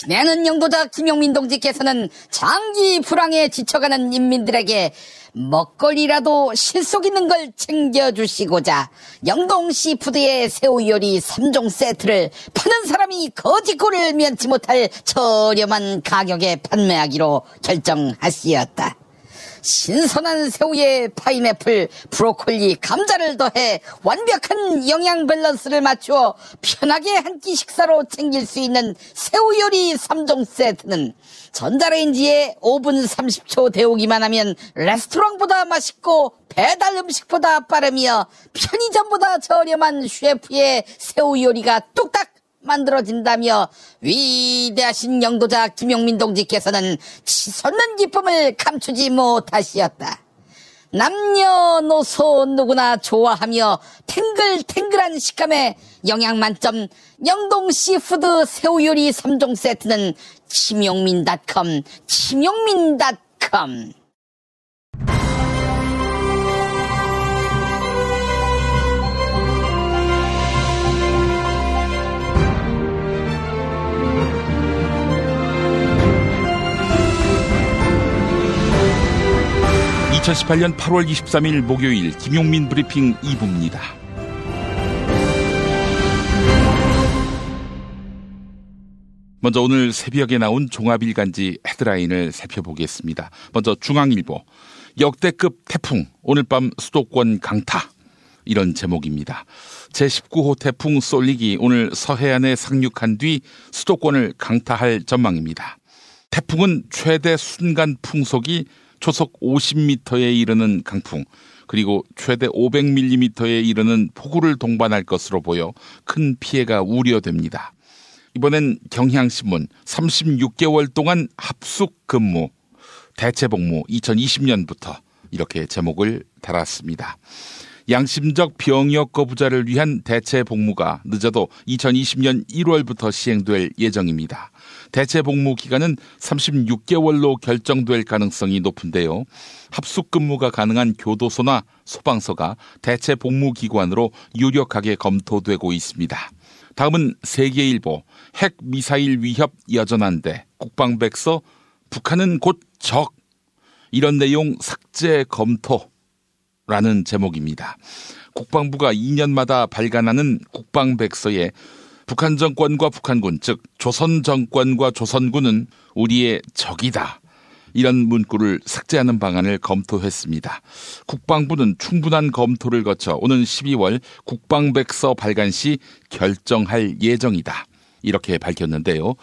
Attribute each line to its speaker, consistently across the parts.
Speaker 1: 친애하는 영도자 김용민 동지께서는 장기 불황에 지쳐가는 인민들에게 먹거리라도 실속 있는 걸 챙겨주시고자 영동시푸드의 새우요리 3종 세트를 파는 사람이 거지꼴을 면치 못할 저렴한 가격에 판매하기로 결정하시었다. 신선한 새우에 파인애플, 브로콜리, 감자를 더해 완벽한 영양 밸런스를 맞추어 편하게 한 끼 식사로 챙길 수 있는 새우요리 3종 세트는 전자레인지에 5분 30초 데우기만 하면 레스토랑보다 맛있고 배달 음식보다 빠르며 편의점보다 저렴한 셰프의 새우요리가 뚝딱 만들어진다며 위대하신 영도자 김용민 동지께서는 치솟는 기쁨을 감추지 못하시었다. 남녀노소 누구나 좋아하며 탱글탱글한 식감에 영양 만점 영동시푸드 새우요리 3종 세트는 침용민.com
Speaker 2: 2018년 8월 23일 목요일 김용민 브리핑 2부입니다. 먼저 오늘 새벽에 나온 종합일간지 헤드라인을 살펴보겠습니다. 먼저 중앙일보, 역대급 태풍 오늘 밤 수도권 강타, 이런 제목입니다. 제19호 태풍 쏠릭이 오늘 서해안에 상륙한 뒤 수도권을 강타할 전망입니다. 태풍은 최대 순간 풍속이 초속 50m에 이르는 강풍, 그리고 최대 500mm에 이르는 폭우를 동반할 것으로 보여 큰 피해가 우려됩니다. 이번엔 경향신문 36개월 동안 합숙 근무, 대체복무 2020년부터 이렇게 제목을 달았습니다. 양심적 병역 거부자를 위한 대체복무가 늦어도 2020년 1월부터 시행될 예정입니다. 대체복무 기간은 36개월로 결정될 가능성이 높은데요. 합숙근무가 가능한 교도소나 소방서가 대체복무기관으로 유력하게 검토되고 있습니다. 다음은 세계일보, 핵미사일 위협 여전한데 국방백서 북한은 곧 적, 이런 내용 삭제 검토라는 제목입니다. 국방부가 2년마다 발간하는 국방백서에 북한 정권과 북한군, 즉 조선 정권과 조선군은 우리의 적이다, 이런 문구를 삭제하는 방안을 검토했습니다. 국방부는 충분한 검토를 거쳐 오는 12월 국방백서 발간 시 결정할 예정이다, 이렇게 밝혔는데요.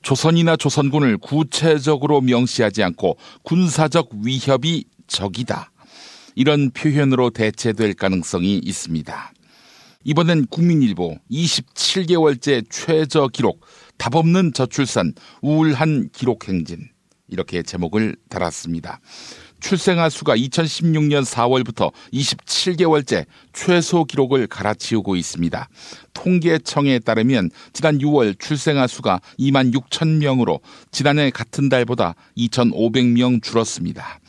Speaker 2: 조선이나 조선군을 구체적으로 명시하지 않고 군사적 위협이 적이다, 이런 표현으로 대체될 가능성이 있습니다. 이번엔 국민일보 27개월째 최저 기록, 답없는 저출산, 우울한 기록 행진, 이렇게 제목을 달았습니다. 출생아 수가 2016년 4월부터 27개월째 최소 기록을 갈아치우고 있습니다. 통계청에 따르면 지난 6월 출생아 수가 2만 6천 명으로 지난해 같은 달보다 2,500명 줄었습니다.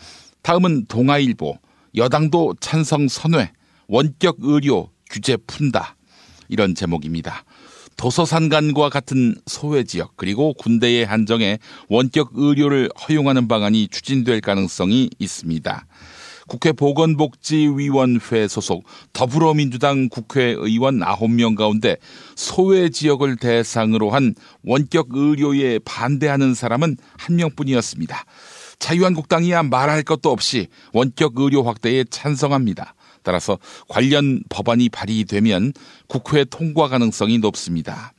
Speaker 2: 다음은 동아일보, 여당도 찬성 선회, 원격 의료 규제 푼다, 이런 제목입니다. 도서산관과 같은 소외지역 그리고 군대의 한정에 원격 의료를 허용하는 방안이 추진될 가능성이 있습니다. 국회 보건복지위원회 소속 더불어민주당 국회의원 9명 가운데 소외지역을 대상으로 한 원격 의료에 반대하는 사람은 1명뿐이었습니다. 자유한국당이야 말할 것도 없이 원격 의료 확대에 찬성합니다. 따라서 관련 법안이 발의되면 국회 통과 가능성이 높습니다.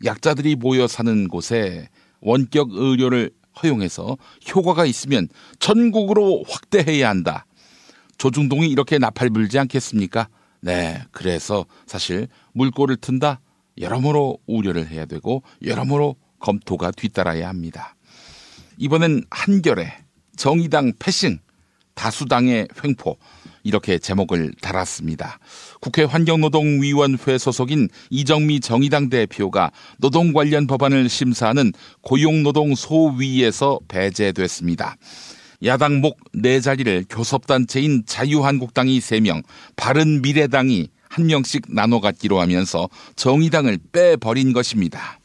Speaker 2: 약자들이 모여 사는 곳에 원격 의료를 허용해서 효과가 있으면 전국으로 확대해야 한다. 조중동이 이렇게 나팔 불지 않겠습니까? 네, 그래서 사실 물꼬를 튼다, 여러모로 우려를 해야 되고 여러모로 검토가 뒤따라야 합니다. 이번엔 한겨레, 정의당 패싱, 다수당의 횡포, 이렇게 제목을 달았습니다. 국회 환경노동위원회 소속인 이정미 정의당 대표가 노동 관련 법안을 심사하는 고용노동소위에서 배제됐습니다. 야당 목 4자리를 교섭단체인 자유한국당이 3명, 바른미래당이 1명씩 나눠 갖기로 하면서 정의당을 빼버린 것입니다.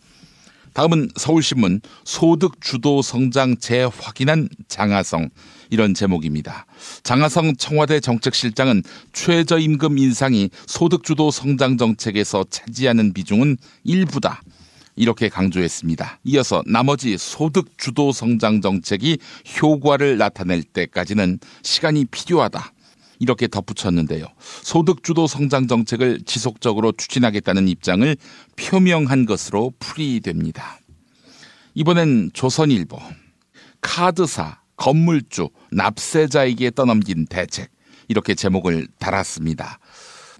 Speaker 2: 다음은 서울신문 소득주도 성장 재확인한 장하성, 이런 제목입니다. 장하성 청와대 정책실장은 최저임금 인상이 소득주도 성장 정책에서 차지하는 비중은 일부다, 이렇게 강조했습니다. 이어서 나머지 소득주도 성장 정책이 효과를 나타낼 때까지는 시간이 필요하다, 이렇게 덧붙였는데요. 소득주도 성장 정책을 지속적으로 추진하겠다는 입장을 표명한 것으로 풀이됩니다. 이번엔 조선일보, 카드사, 건물주, 납세자에게 떠넘긴 대책, 이렇게 제목을 달았습니다.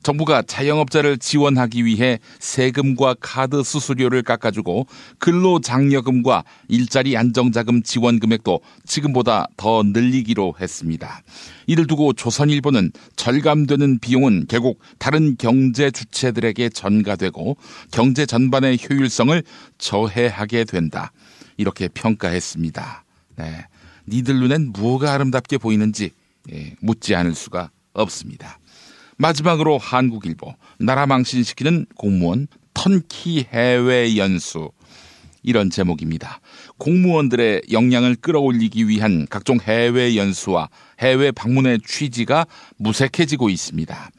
Speaker 2: 정부가 자영업자를 지원하기 위해 세금과 카드 수수료를 깎아주고 근로장려금과 일자리 안정자금 지원 금액도 지금보다 더 늘리기로 했습니다. 이를 두고 조선일보는 절감되는 비용은 결국 다른 경제 주체들에게 전가되고 경제 전반의 효율성을 저해하게 된다, 이렇게 평가했습니다. 네, 니들 눈엔 뭐가 아름답게 보이는지 묻지 않을 수가 없습니다. 마지막으로 한국일보, 나라 망신시키는 공무원 턴키 해외 연수, 이런 제목입니다. 공무원들의 역량을 끌어올리기 위한 각종 해외 연수와 해외 방문의 취지가 무색해지고 있습니다.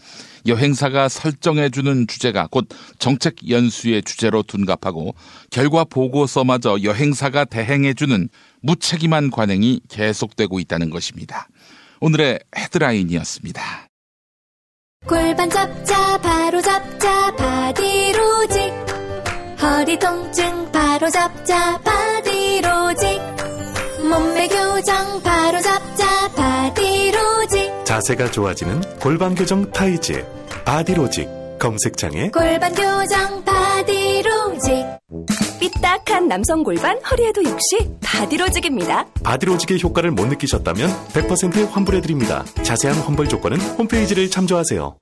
Speaker 2: 여행사가 설정해주는 주제가 곧 정책 연수의 주제로 둔갑하고 결과 보고서마저 여행사가 대행해주는 무책임한 관행이 계속되고 있다는 것입니다. 오늘의 헤드라인이었습니다.
Speaker 3: 골반 잡자 바로 잡자 바디로직, 허리 통증 바로 잡자 바디로직, 몸매 교정 바로 잡자 바디로직,
Speaker 4: 자세가 좋아지는 골반 교정 타이즈 바디로직, 검색창에
Speaker 3: 골반 교정 바디로직.
Speaker 5: 삐딱한 남성 골반, 허리에도 역시 바디로직입니다.
Speaker 4: 바디로직의 효과를 못 느끼셨다면 100% 환불해드립니다. 자세한 환불 조건은 홈페이지를 참조하세요.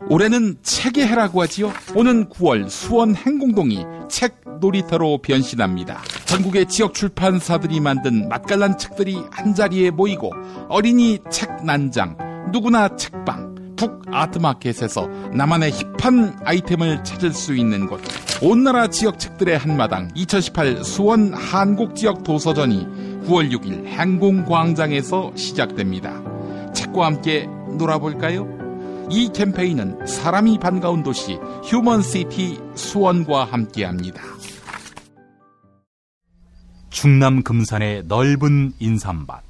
Speaker 2: 올해는 책의 해라고 하지요. 오는 9월 수원 행공동이 책 놀이터로 변신합니다. 전국의 지역 출판사들이 만든 맛깔난 책들이 한자리에 모이고 어린이 책 난장, 누구나 책방, 북 아트마켓에서 나만의 힙한 아이템을 찾을 수 있는 곳, 온나라 지역 책들의 한마당 2018 수원 한국지역 도서전이 9월 6일 행공광장에서 시작됩니다. 책과 함께 놀아볼까요? 이 캠페인은 사람이 반가운 도시 휴먼시티 수원과 함께합니다.
Speaker 6: 충남 금산의 넓은 인삼밭,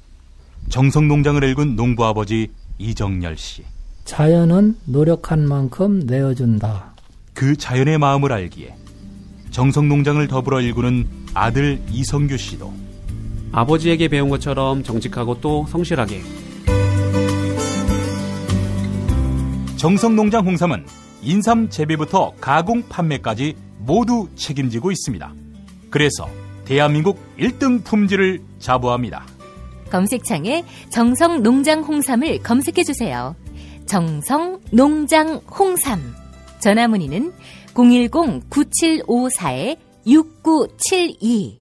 Speaker 6: 정성농장을 일군 농부아버지 이정열 씨.
Speaker 7: 자연은 노력한 만큼 내어준다.
Speaker 6: 그 자연의 마음을 알기에 정성농장을 더불어 일구는 아들 이성규 씨도
Speaker 8: 아버지에게 배운 것처럼 정직하고 또 성실하게.
Speaker 6: 정성농장 홍삼은 인삼 재배부터 가공 판매까지 모두 책임지고 있습니다. 그래서 대한민국 1등 품질을 자부합니다.
Speaker 9: 검색창에 정성농장 홍삼을 검색해주세요. 정성농장 홍삼. 전화문의는 010-9754-6972.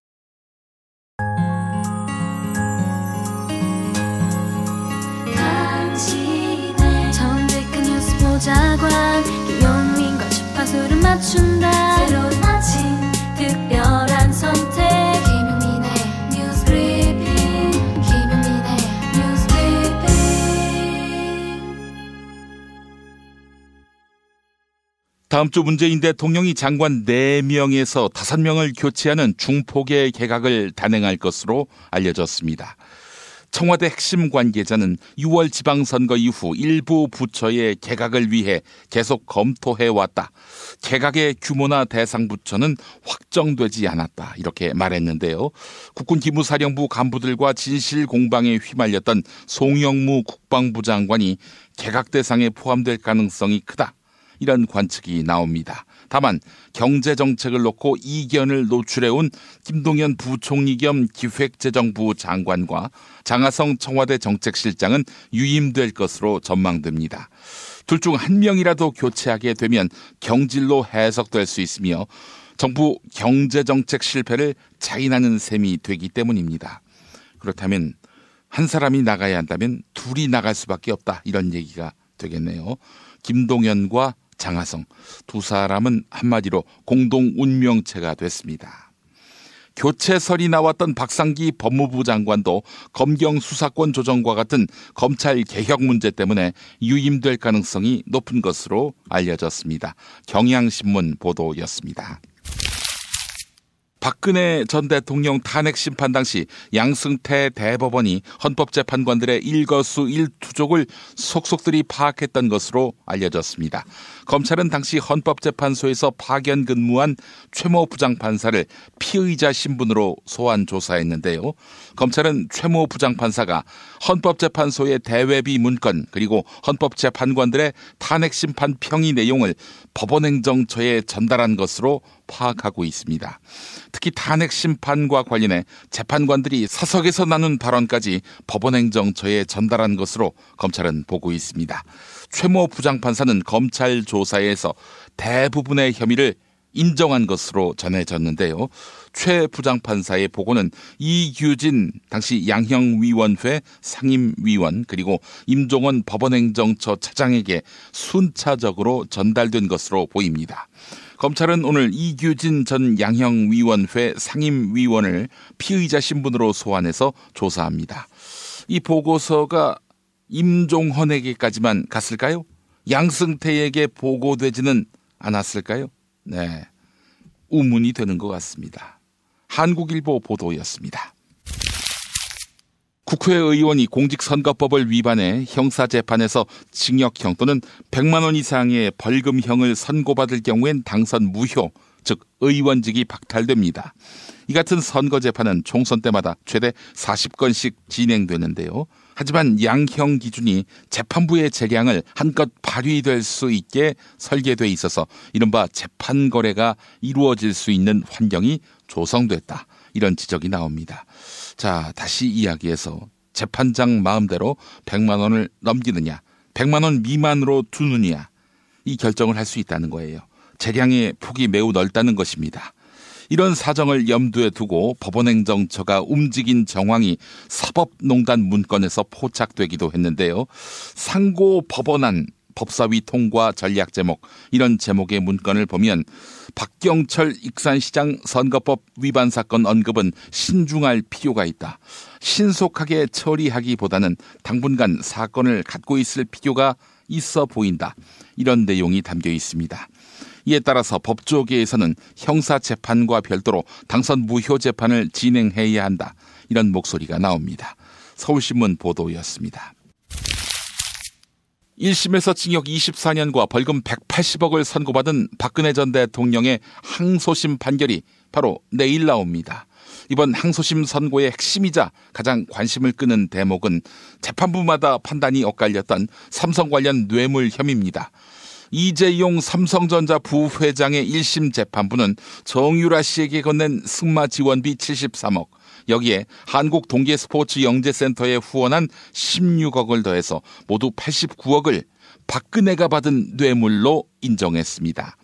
Speaker 3: 당신의 정직한 뉴스 보좌관 김용민과 주파수를 맞춘다. 새로운 아침 특별한 선택 김용민의 뉴스 브리핑, 김용민의 뉴스 브리핑.
Speaker 2: 다음 주 문재인 대통령이 장관 4명에서 5명을 교체하는 중폭의 개각을 단행할 것으로 알려졌습니다. 청와대 핵심 관계자는 6월 지방선거 이후 일부 부처의 개각을 위해 계속 검토해왔다. 개각의 규모나 대상 부처는 확정되지 않았다, 이렇게 말했는데요. 국군 기무사령부 간부들과 진실 공방에 휘말렸던 송영무 국방부 장관이 개각 대상에 포함될 가능성이 크다, 이런 관측이 나옵니다. 다만 경제정책을 놓고 이견을 노출해온 김동연 부총리 겸 기획재정부 장관과 장하성 청와대 정책실장은 유임될 것으로 전망됩니다. 둘 중 한 명이라도 교체하게 되면 경질로 해석될 수 있으며 정부 경제정책 실패를 자인하는 셈이 되기 때문입니다. 그렇다면 한 사람이 나가야 한다면 둘이 나갈 수밖에 없다, 이런 얘기가 되겠네요. 김동연과 장하성, 두 사람은 한마디로 공동 운명체가 됐습니다. 교체설이 나왔던 박상기 법무부 장관도 검경 수사권 조정과 같은 검찰 개혁 문제 때문에 유임될 가능성이 높은 것으로 알려졌습니다. 경향신문 보도였습니다. 박근혜 전 대통령 탄핵 심판 당시 양승태 대법원이 헌법재판관들의 일거수일투족을 속속들이 파악했던 것으로 알려졌습니다. 검찰은 당시 헌법재판소에서 파견 근무한 최모 부장판사를 피의자 신분으로 소환 조사했는데요. 검찰은 최모 부장판사가 헌법재판소의 대외비 문건 그리고 헌법재판관들의 탄핵 심판 평의 내용을 법원행정처에 전달한 것으로 파악하고 있습니다. 특히 탄핵 심판과 관련해 재판관들이 사석에서 나눈 발언까지 법원행정처에 전달한 것으로 검찰은 보고 있습니다. 최모 부장판사는 검찰 조사에서 대부분의 혐의를 인정한 것으로 전해졌는데요. 최 부장판사의 보고는 이규진 당시 양형위원회 상임위원 그리고 임종원 법원행정처 차장에게 순차적으로 전달된 것으로 보입니다. 검찰은 오늘 이규진 전 양형위원회 상임위원을 피의자 신분으로 소환해서 조사합니다. 이 보고서가 임종헌에게까지만 갔을까요? 양승태에게 보고되지는 않았을까요? 네, 우문이 되는 것 같습니다. 한국일보 보도였습니다. 국회의원이 공직선거법을 위반해 형사재판에서 징역형 또는 100만 원 이상의 벌금형을 선고받을 경우엔 당선 무효, 즉 의원직이 박탈됩니다. 이 같은 선거재판은 총선 때마다 최대 40건씩 진행되는데요. 하지만 양형 기준이 재판부의 재량을 한껏 발휘될 수 있게 설계돼 있어서 이른바 재판 거래가 이루어질 수 있는 환경이 조성됐다. 이런 지적이 나옵니다. 자, 다시 이야기해서 재판장 마음대로 100만 원을 넘기느냐, 100만 원 미만으로 두느냐, 이 결정을 할 수 있다는 거예요. 재량의 폭이 매우 넓다는 것입니다. 이런 사정을 염두에 두고 법원행정처가 움직인 정황이 사법농단 문건에서 포착되기도 했는데요. 상고법원안 법사위 통과 전략 제목, 이런 제목의 문건을 보면 박경철 익산시장 선거법 위반 사건 언급은 신중할 필요가 있다. 신속하게 처리하기보다는 당분간 사건을 갖고 있을 필요가 있어 보인다. 이런 내용이 담겨 있습니다. 이에 따라서 법조계에서는 형사재판과 별도로 당선 무효 재판을 진행해야 한다. 이런 목소리가 나옵니다. 서울신문 보도였습니다. 1심에서 징역 24년과 벌금 180억을 선고받은 박근혜 전 대통령의 항소심 판결이 바로 내일 나옵니다. 이번 항소심 선고의 핵심이자 가장 관심을 끄는 대목은 재판부마다 판단이 엇갈렸던 삼성 관련 뇌물 혐의입니다. 이재용 삼성전자 부회장의 1심 재판부는 정유라 씨에게 건넨 승마 지원비 73억, 여기에 한국동계스포츠영재센터에 후원한 16억을 더해서 모두 89억을 박근혜가 받은 뇌물로 인정했습니다.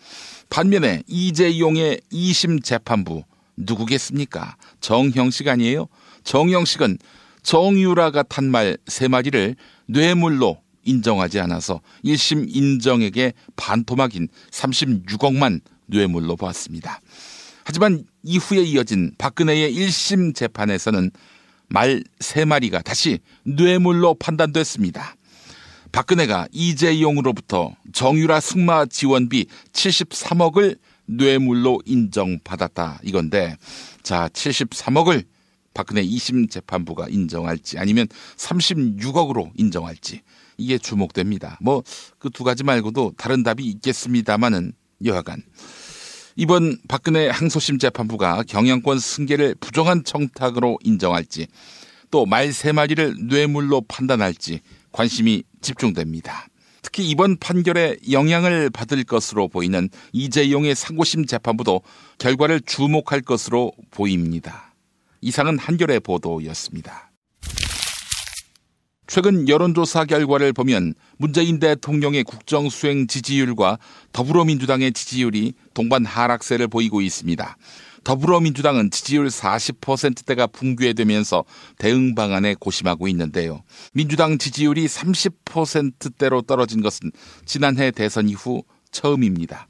Speaker 2: 반면에 이재용의 2심 재판부 누구겠습니까? 정형식 아니에요? 정형식은 정유라가 탄 말 3마리를 뇌물로 인정하지 않아서 1심 인정액의 반토막인 36억만 뇌물로 봤습니다. 하지만 이후에 이어진 박근혜의 1심 재판에서는 말 3마리가 다시 뇌물로 판단됐습니다. 박근혜가 이재용으로부터 정유라 승마 지원비 73억을 뇌물로 인정받았다 이건데, 자, 73억을 박근혜 2심 재판부가 인정할지 아니면 36억으로 인정할지, 이게 주목됩니다. 뭐 그 두 가지 말고도 다른 답이 있겠습니다마는 여하간 이번 박근혜 항소심 재판부가 경영권 승계를 부정한 청탁으로 인정할지 또 말 3마리를 뇌물로 판단할지 관심이 집중됩니다. 특히 이번 판결에 영향을 받을 것으로 보이는 이재용의 상고심 재판부도 결과를 주목할 것으로 보입니다. 이상은 한겨레 보도였습니다. 최근 여론조사 결과를 보면 문재인 대통령의 국정수행 지지율과 더불어민주당의 지지율이 동반 하락세를 보이고 있습니다. 더불어민주당은 지지율 40%대가 붕괴되면서 대응 방안에 고심하고 있는데요. 민주당 지지율이 30%대로 떨어진 것은 지난해 대선 이후 처음입니다.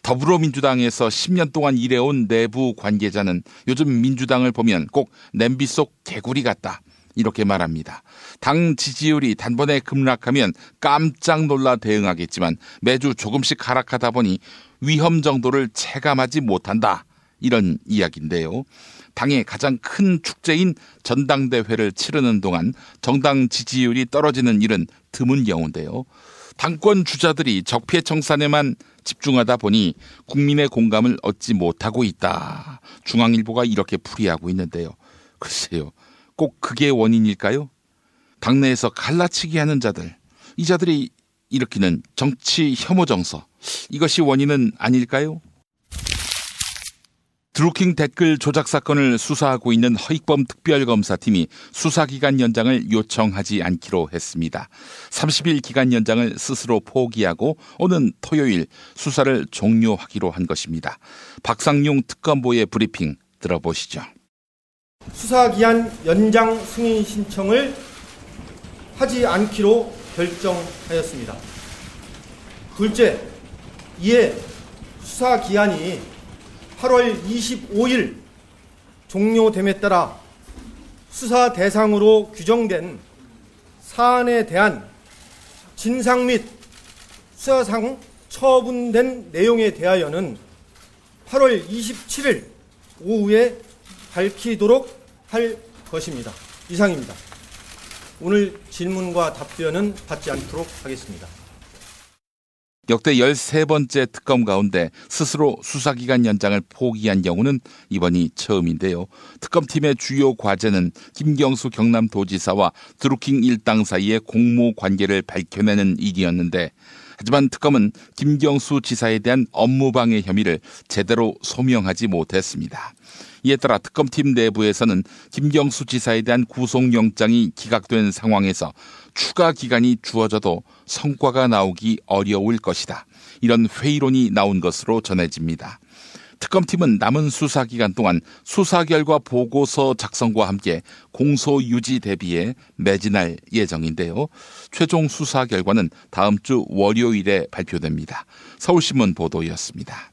Speaker 2: 더불어민주당에서 10년 동안 일해온 내부 관계자는 요즘 민주당을 보면 꼭 냄비 속 개구리 같다, 이렇게 말합니다. 당 지지율이 단번에 급락하면 깜짝 놀라 대응하겠지만 매주 조금씩 하락하다 보니 위험 정도를 체감하지 못한다, 이런 이야기인데요. 당의 가장 큰 축제인 전당대회를 치르는 동안 정당 지지율이 떨어지는 일은 드문 경우인데요. 당권 주자들이 적폐 청산에만 집중하다 보니 국민의 공감을 얻지 못하고 있다, 중앙일보가 이렇게 풀이하고 있는데요. 글쎄요, 꼭 그게 원인일까요? 당내에서 갈라치기 하는 자들, 이 자들이 일으키는 정치 혐오 정서, 이것이 원인은 아닐까요? 드루킹 댓글 조작 사건을 수사하고 있는 허익범 특별검사팀이 수사기간 연장을 요청하지 않기로 했습니다. 30일 기간 연장을 스스로 포기하고 오는 토요일 수사를 종료하기로 한 것입니다. 박상용 특검보의 브리핑 들어보시죠.
Speaker 10: 수사기한 연장 승인 신청을 하지 않기로 결정하였습니다. 둘째, 이에 수사기한이 8월 25일 종료됨에 따라 수사 대상으로 규정된 사안에 대한 진상 및 수사상 처분된 내용에 대하여는 8월 27일 오후에 밝히도록 할 것입니다. 이상입니다. 오늘 질문과 답변은 받지 않도록 하겠습니다.
Speaker 2: 역대 13번째 특검 가운데 스스로 수사기간 연장을 포기한 경우는 이번이 처음인데요. 특검팀의 주요 과제는 김경수 경남도지사와 드루킹 일당 사이의 공모 관계를 밝혀내는 일이었는데, 하지만 특검은 김경수 지사에 대한 업무방해 혐의를 제대로 소명하지 못했습니다. 이에 따라 특검팀 내부에서는 김경수 지사에 대한 구속영장이 기각된 상황에서 추가 기간이 주어져도 성과가 나오기 어려울 것이다, 이런 회의론이 나온 것으로 전해집니다. 특검팀은 남은 수사 기간 동안 수사 결과 보고서 작성과 함께 공소 유지 대비에 매진할 예정인데요. 최종 수사 결과는 다음 주 월요일에 발표됩니다. 서울신문 보도였습니다.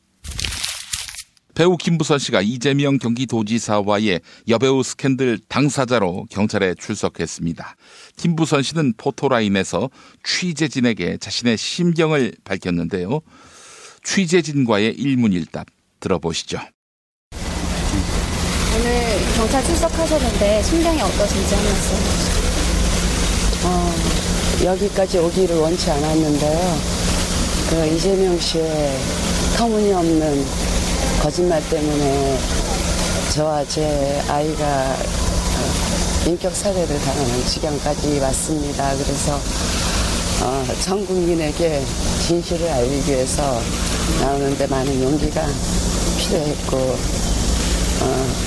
Speaker 2: 배우 김부선 씨가 이재명 경기도지사와의 여배우 스캔들 당사자로 경찰에 출석했습니다. 김부선 씨는 포토라인에서 취재진에게 자신의 심경을 밝혔는데요. 취재진과의 일문일답 들어보시죠.
Speaker 11: 오늘 경찰 출석하셨는데 심경이 어떠신지 한 말씀.
Speaker 12: 여기까지 오기를 원치 않았는데요. 이재명 씨의 터무니없는 거짓말 때문에 저와 제 아이가 인격 살해를 당하는 지경까지 왔습니다. 그래서 전 국민에게 진실을 알리기 위해서 나오는데 많은 용기가 필요했고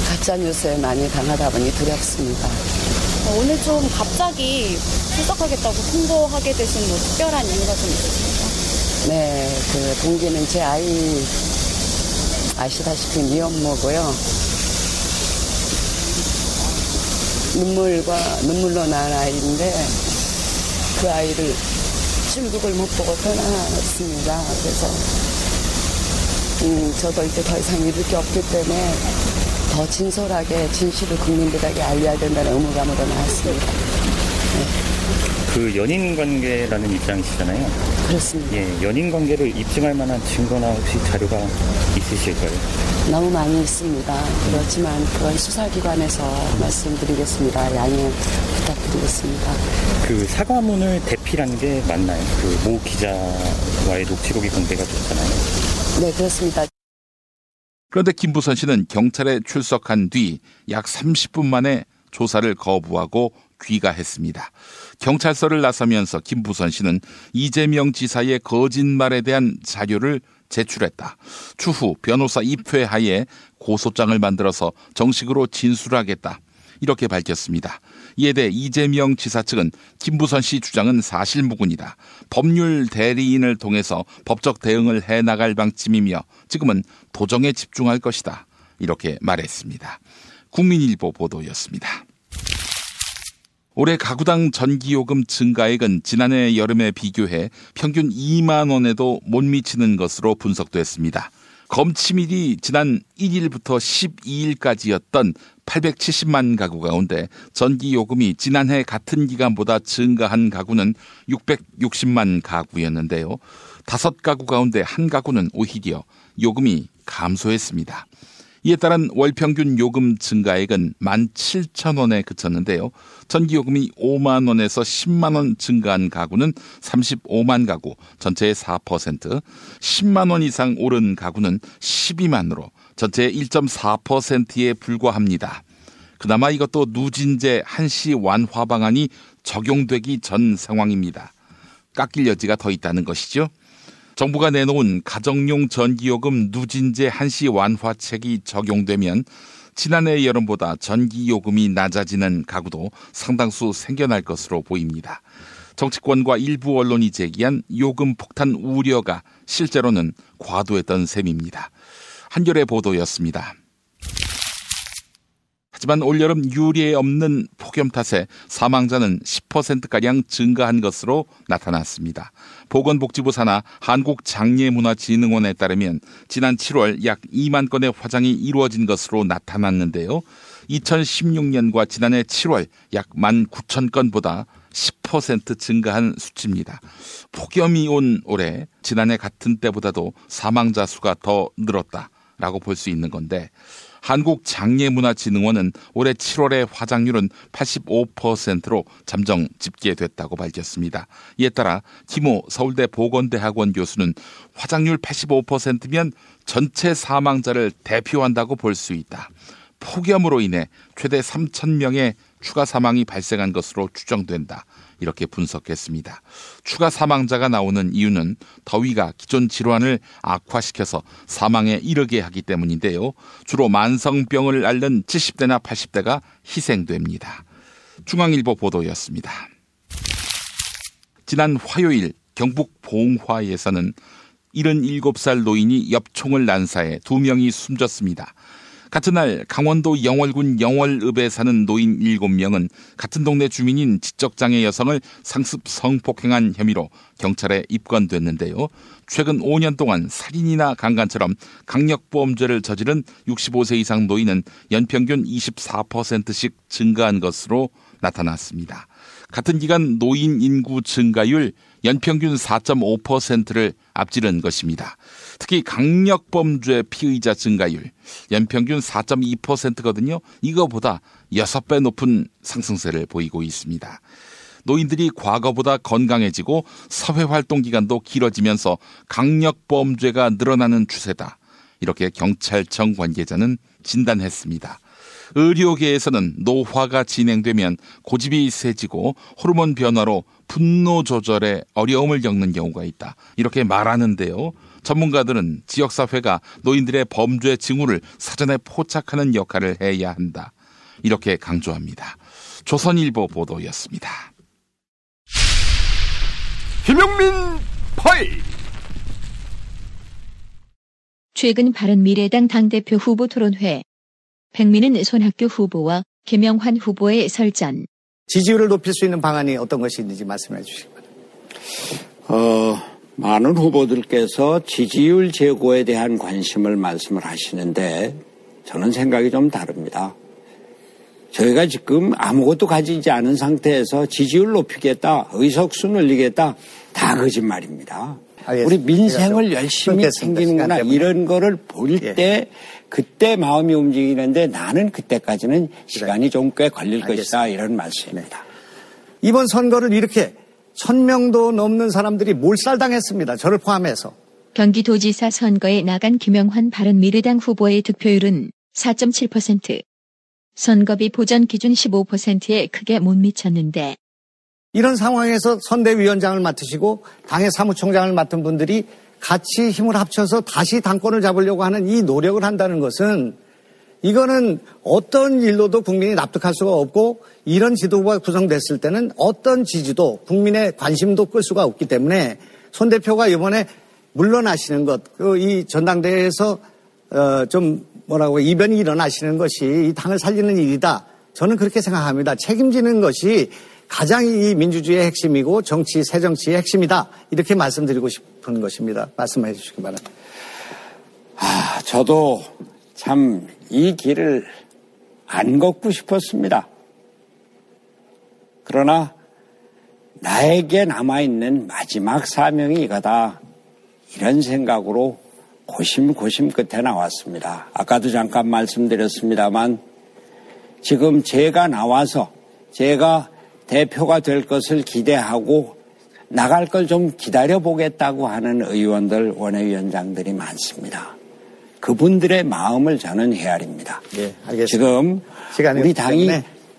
Speaker 12: 가짜뉴스에 많이 당하다 보니 두렵습니다.
Speaker 11: 오늘 좀 갑자기 출석하겠다고 통보하게 되신 특별한 이유가 좀 있으십니까?
Speaker 12: 네, 동기는 제 아이 아시다시피 미혼모고요. 눈물로 낳은 아이인데 그 아이를 출국을 못 보고 떠났습니다. 그래서 저도 이제 더 이상 잃을 게 없기 때문에 더 진솔하게 진실을 국민들에게 알려야 된다는 의무감으로 나왔습니다. 네.
Speaker 13: 연인 관계라는 입장이시잖아요.
Speaker 12: 그렇습니다.
Speaker 13: 예, 연인 관계를 입증할 만한 증거나 혹시 자료가 있으실까요?
Speaker 12: 너무 많이 있습니다. 그렇지만 그건 수사기관에서 말씀드리겠습니다. 양해 부탁드리겠습니다.
Speaker 13: 사과문을 대필한 게 맞나요? 모 기자와의 녹취록이 공개가 됐잖아요.
Speaker 12: 네, 그렇습니다.
Speaker 2: 그런데 김부선 씨는 경찰에 출석한 뒤 약 30분 만에 조사를 거부하고 귀가했습니다. 경찰서를 나서면서 김부선 씨는 이재명 지사의 거짓말에 대한 자료를 제출했다. 추후 변호사 입회하에 고소장을 만들어서 정식으로 진술하겠다, 이렇게 밝혔습니다. 이에 대해 이재명 지사 측은 김부선 씨 주장은 사실무근이다. 법률 대리인을 통해서 법적 대응을 해나갈 방침이며 지금은 도정에 집중할 것이다, 이렇게 말했습니다. 국민일보 보도였습니다. 올해 가구당 전기요금 증가액은 지난해 여름에 비교해 평균 2만 원에도 못 미치는 것으로 분석됐습니다. 검침일이 지난 1일부터 12일까지였던 870만 가구 가운데 전기요금이 지난해 같은 기간보다 증가한 가구는 660만 가구였는데요. 5가구 가운데 1가구는 오히려 요금이 감소했습니다. 이에 따른 월평균 요금 증가액은 17,000원에 그쳤는데요. 전기요금이 5만 원에서 10만 원 증가한 가구는 35만 가구, 전체의 4%, 10만 원 이상 오른 가구는 12만으로 전체의 1.4%에 불과합니다. 그나마 이것도 누진제 한시 완화 방안이 적용되기 전 상황입니다. 깎일 여지가 더 있다는 것이죠. 정부가 내놓은 가정용 전기요금 누진제 한시 완화책이 적용되면 지난해 여름보다 전기요금이 낮아지는 가구도 상당수 생겨날 것으로 보입니다. 정치권과 일부 언론이 제기한 요금 폭탄 우려가 실제로는 과도했던 셈입니다. 한겨레 보도였습니다. 하지만 올여름 유례 없는 폭염 탓에 사망자는 10%가량 증가한 것으로 나타났습니다. 보건복지부 산하 한국장례문화진흥원에 따르면 지난 7월 약 2만 건의 화장이 이루어진 것으로 나타났는데요. 2016년과 지난해 7월 약 19,000건보다 10% 증가한 수치입니다. 폭염이 온 올해 지난해 같은 때보다도 사망자 수가 더 늘었다라고 볼 수 있는 건데, 한국장례문화진흥원은 올해 7월의 화장률은 85%로 잠정 집계됐다고 밝혔습니다. 이에 따라 김호 서울대 보건대학원 교수는 화장률 85%면 전체 사망자를 대표한다고 볼 수 있다. 폭염으로 인해 최대 3,000명의 추가 사망이 발생한 것으로 추정된다. 이렇게 분석했습니다. 추가 사망자가 나오는 이유는 더위가 기존 질환을 악화시켜서 사망에 이르게 하기 때문인데요. 주로 만성병을 앓는 70대나 80대가 희생됩니다. 중앙일보 보도였습니다. 지난 화요일 경북 봉화에서는 77살 노인이 엽총을 난사해 2명이 숨졌습니다. 같은 날 강원도 영월군 영월읍에 사는 노인 7명은 같은 동네 주민인 지적장애 여성을 상습 성폭행한 혐의로 경찰에 입건됐는데요. 최근 5년 동안 살인이나 강간처럼 강력범죄를 저지른 65세 이상 노인은 연평균 24%씩 증가한 것으로 나타났습니다. 같은 기간 노인 인구 증가율 연평균 4.5%를 앞지른 것입니다. 특히 강력범죄 피의자 증가율 연평균 4.2%거든요. 이거보다 6배 높은 상승세를 보이고 있습니다. 노인들이 과거보다 건강해지고 사회활동 기간도 길어지면서 강력범죄가 늘어나는 추세다. 이렇게 경찰청 관계자는 진단했습니다. 의료계에서는 노화가 진행되면 고집이 세지고 호르몬 변화로 분노 조절에 어려움을 겪는 경우가 있다. 이렇게 말하는데요. 전문가들은 지역사회가 노인들의 범죄 징후를 사전에 포착하는 역할을 해야 한다. 이렇게 강조합니다. 조선일보 보도였습니다.
Speaker 14: 김용민 파일.
Speaker 15: 최근 바른미래당 당대표 후보 토론회. 백민은 손학규 후보와 김영환 후보의 설전.
Speaker 16: 지지율을 높일 수 있는 방안이 어떤 것이 있는지 말씀해 주시기 바랍니다.
Speaker 17: 많은 후보들께서 지지율 제고에 대한 관심을 말씀을 하시는데 저는 생각이 좀 다릅니다. 저희가 지금 아무것도 가지지 않은 상태에서 지지율 높이겠다, 의석수 늘리겠다, 다 거짓말입니다. 우리 민생을 열심히 챙기는구나 이런 거를 볼 때 그때 마음이 움직이는데 나는 그때까지는 시간이 좀 꽤 걸릴 것이다 이런 말씀입니다.
Speaker 16: 이번 선거를 이렇게 1,000명도 넘는 사람들이 몰살당했습니다. 저를 포함해서.
Speaker 15: 경기도지사 선거에 나간 김영환 바른미래당 후보의 득표율은 4.7%. 선거비 보전 기준 15%에 크게 못 미쳤는데.
Speaker 16: 이런 상황에서 선대위원장을 맡으시고 당의 사무총장을 맡은 분들이 같이 힘을 합쳐서 다시 당권을 잡으려고 하는 이 노력을 한다는 것은 이거는 어떤 일로도 국민이 납득할 수가 없고 이런 지도부가 구성됐을 때는 어떤 지지도 국민의 관심도 끌 수가 없기 때문에 손 대표가 이번에 물러나시는 것, 이 전당대회에서 좀 이변이 일어나시는 것이 이 당을 살리는 일이다. 저는 그렇게 생각합니다. 책임지는 것이 가장 이 민주주의의 핵심이고 새 정치의 핵심이다. 이렇게 말씀드리고 싶은 것입니다. 말씀해 주시기 바랍니다.
Speaker 17: 저도 참 이 길을 안 걷고 싶었습니다. 그러나 나에게 남아있는 마지막 사명이 이거다. 이런 생각으로 고심 끝에 나왔습니다. 아까도 잠깐 말씀드렸습니다만 지금 제가 나와서 제가 대표가 될 것을 기대하고 나갈 걸 좀 기다려보겠다고 하는 의원들, 원외위원장들이 많습니다. 그분들의 마음을 저는 헤아립니다.
Speaker 16: 예, 알겠습니다.
Speaker 17: 지금 우리 당이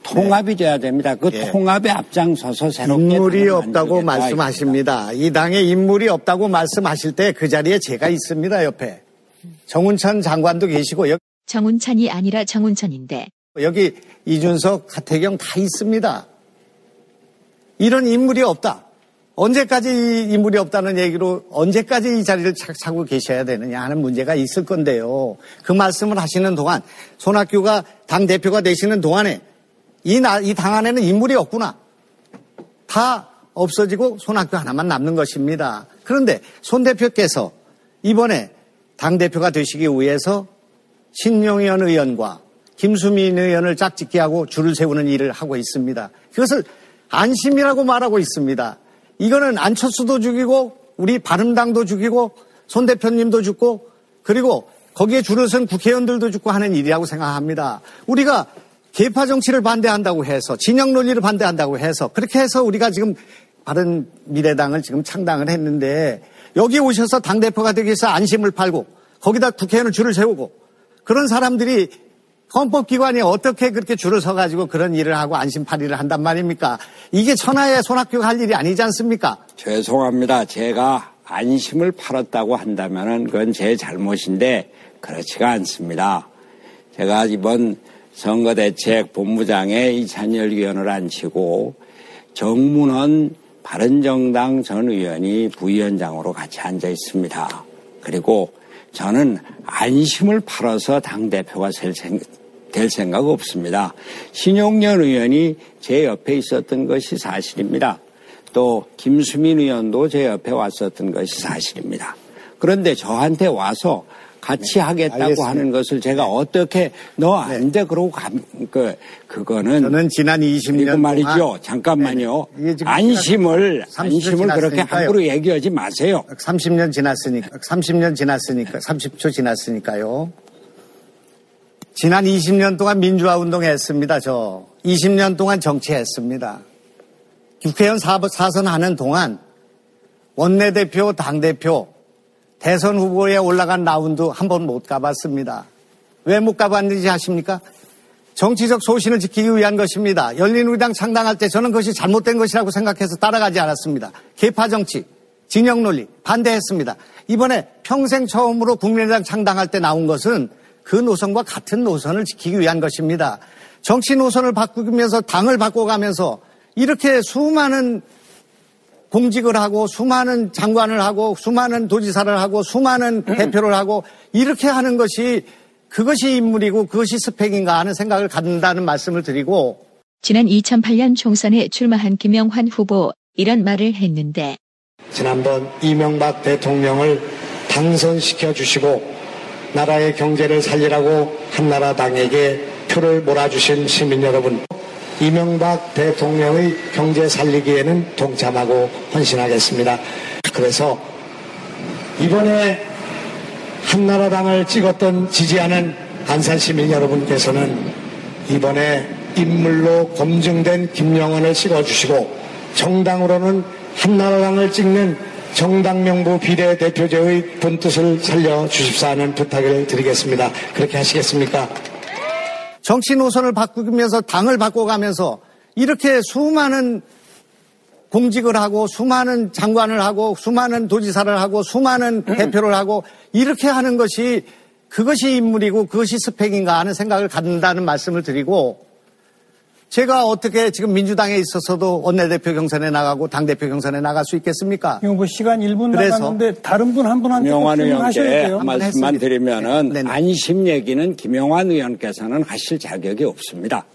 Speaker 17: 통합이 돼야 됩니다. 그 통합에 앞장서서 새롭게
Speaker 16: 인물이 없다고 말씀하십니다. 이 당에 인물이 없다고 말씀하실 때 그 자리에 제가 있습니다. 옆에 정운천 장관도 계시고
Speaker 15: 정운찬이 아니라 정운천인데
Speaker 16: 여기 이준석, 하태경 다 있습니다. 이런 인물이 없다. 언제까지 이 인물이 없다는 얘기로 언제까지 이 자리를 차고 계셔야 되느냐 하는 문제가 있을 건데요. 그 말씀을 하시는 동안 손학규가 당대표가 되시는 동안에 이 당 안에는 인물이 없구나. 다 없어지고 손학규 하나만 남는 것입니다. 그런데 손 대표께서 이번에 당대표가 되시기 위해서 신용현 의원과 김수민 의원을 짝짓기 하고 줄을 세우는 일을 하고 있습니다. 그것을 안심이라고 말하고 있습니다. 이거는 안철수도 죽이고 우리 바른당도 죽이고 손 대표님도 죽고 그리고 거기에 줄을 선 국회의원들도 죽고 하는 일이라고 생각합니다. 우리가 계파 정치를 반대한다고 해서 진영 논리를 반대한다고 해서 그렇게 해서 우리가 지금 바른미래당을 지금 창당을 했는데 여기 오셔서 당대표가 되기 위해서 안심을 팔고 거기다 국회의원은 줄을 세우고 그런 사람들이 헌법기관이 어떻게 그렇게 줄을 서가지고 그런 일을 하고 안심팔이를 한단 말입니까? 이게 천하의 손학규가 할 일이 아니지 않습니까?
Speaker 17: 죄송합니다. 제가 안심을 팔았다고 한다면 그건 제 잘못인데 그렇지가 않습니다. 제가 이번 선거대책 본부장에 이찬열 의원을 앉히고 정문원 바른정당 전 의원이 부위원장으로 같이 앉아 있습니다. 그리고 저는 안심을 팔아서 당대표가 될 생각 없습니다. 신용년 의원이 제 옆에 있었던 것이 사실입니다. 또 김수민 의원도 제 옆에 왔었던 것이 사실입니다. 그런데 저한테 와서 같이 하겠다고 알겠습니다. 하는 것을 제가 어떻게 너 안 돼 그러고 그거는
Speaker 16: 저는 지난 20년
Speaker 17: 그리고 말이죠. 동안 잠깐만요. 안심을 그렇게 함부로 얘기하지 마세요.
Speaker 16: 30년 지났으니까 30초 지났으니까요. 지난 20년 동안 민주화 운동했습니다. 저 20년 동안 정치했습니다. 국회의원 4선 하는 동안 원내대표, 당대표 대선 후보에 올라간 라운드 한 번 못 가봤습니다. 왜 못 가봤는지 아십니까? 정치적 소신을 지키기 위한 것입니다. 열린우리당 창당할 때 저는 그것이 잘못된 것이라고 생각해서 따라가지 않았습니다. 계파 정치, 진영 논리 반대했습니다. 이번에 평생 처음으로 국민의당 창당할 때 나온 것은 그 노선과 같은 노선을 지키기 위한 것입니다. 정치 노선을 바꾸면서 당을 바꿔가면서 이렇게 수많은 공직을 하고 수많은 장관을 하고 수많은 도지사를 하고 수많은 대표를 하고 이렇게 하는 것이 그것이 인물이고 그것이 스펙인가 하는 생각을 갖는다는 말씀을 드리고
Speaker 15: 지난 2008년 총선에 출마한 김영환 후보 이런 말을 했는데
Speaker 18: 지난번 이명박 대통령을 당선시켜 주시고 나라의 경제를 살리라고 한나라당에게 표를 몰아주신 시민 여러분 이명박 대통령의 경제 살리기에는 동참하고 헌신하겠습니다. 그래서 이번에 한나라당을 찍었던 지지하는 안산 시민 여러분께서는 이번에 인물로 검증된 김영환을 찍어주시고 정당으로는 한나라당을 찍는 정당명부 비례대표제의 본뜻을 살려주십사 하는 부탁을 드리겠습니다. 그렇게 하시겠습니까?
Speaker 16: 정치 노선을 바꾸면서 당을 바꿔가면서 이렇게 수많은 공직을 하고 수많은 장관을 하고 수많은 도지사를 하고 수많은 대표를 하고 이렇게 하는 것이 그것이 인물이고 그것이 스펙인가 하는 생각을 갖는다는 말씀을 드리고 제가 어떻게 지금 민주당에 있어서도 원내대표 경선에 나가고 당대표 경선에 나갈 수 있겠습니까?
Speaker 19: 이거 뭐 시간 1분 남았는데 다른 분 한 분한테
Speaker 17: 김영환 의원께 한 말씀만 드리면은 네네. 안심 얘기는 김영환 의원께서는 하실 자격이 없습니다.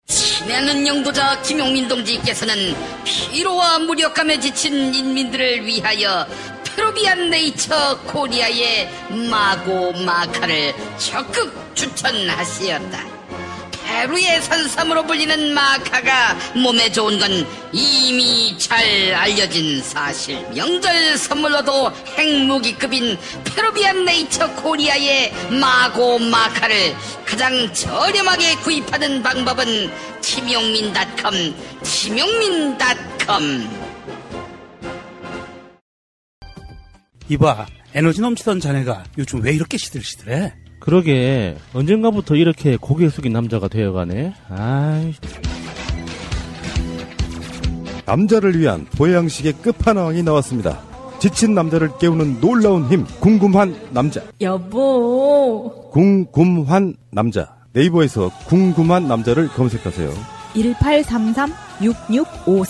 Speaker 1: 친애하는 영도자 김용민 동지께서는 피로와 무력감에 지친 인민들을 위하여 페루비안 네이처 코리아의 마고 마카를 적극 추천하시었다. 페루의 산삼으로 불리는 마카가 몸에 좋은 건 이미 잘 알려진 사실. 명절 선물로도 핵무기급인 페루비안 네이처 코리아의 마고 마카를 가장 저렴하게 구입하는 방법은 김용민닷컴.
Speaker 20: 이봐, 에너지 넘치던 자네가 요즘 왜 이렇게 시들시들해?
Speaker 21: 그러게, 언젠가부터 이렇게 고개 숙인 남자가 되어가네. 아이.
Speaker 22: 남자를 위한 보양식의 끝판왕이 나왔습니다. 지친 남자를 깨우는 놀라운 힘, 궁금한 남자.
Speaker 23: 여보.
Speaker 22: 궁금한 남자. 네이버에서 궁금한 남자를 검색하세요.
Speaker 23: 1833-6654.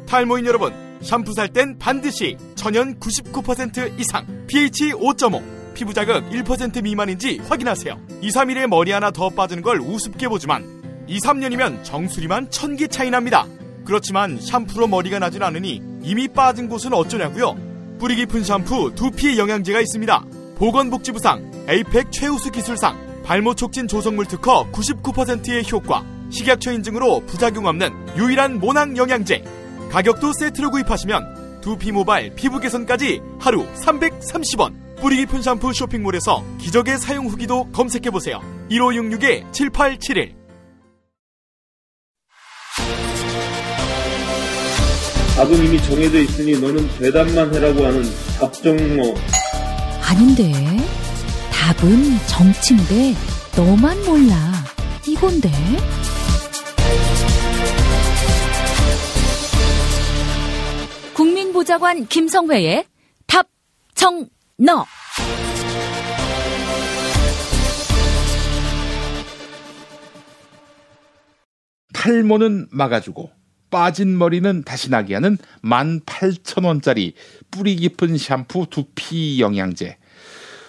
Speaker 14: 탈모인 여러분, 샴푸 살 땐 반드시 천연 99% 이상, pH 5.5, 피부 자극 1% 미만인지 확인하세요. 2, 3일에 머리 하나 더 빠지는 걸 우습게 보지만 2, 3년이면 정수리만 1000개 차이 납니다. 그렇지만 샴푸로 머리가 나진 않으니 이미 빠진 곳은 어쩌냐고요? 뿌리 깊은 샴푸 두피 영양제가 있습니다. 보건복지부상, 에이펙 최우수 기술상, 발모 촉진 조성물 특허 99%의 효과, 식약처 인증으로 부작용 없는 유일한 모낭 영양제. 가격도 세트로 구입하시면 두피 모발, 피부 개선까지 하루 330원. 뿌리 깊은 샴푸 쇼핑몰에서 기적의 사용 후기도 검색해보세요. 1566-7871.
Speaker 24: 답은 이미 정해져 있으니 너는 대답만 해라고 하는 답정너.
Speaker 23: 아닌데. 답은 정치인데 너만 몰라. 이건데.
Speaker 9: 국민보좌관 김성회의 답정너.
Speaker 2: 탈모는 막아주고 빠진 머리는 다시 나게 하는 18,000원짜리 뿌리 깊은 샴푸 두피 영양제.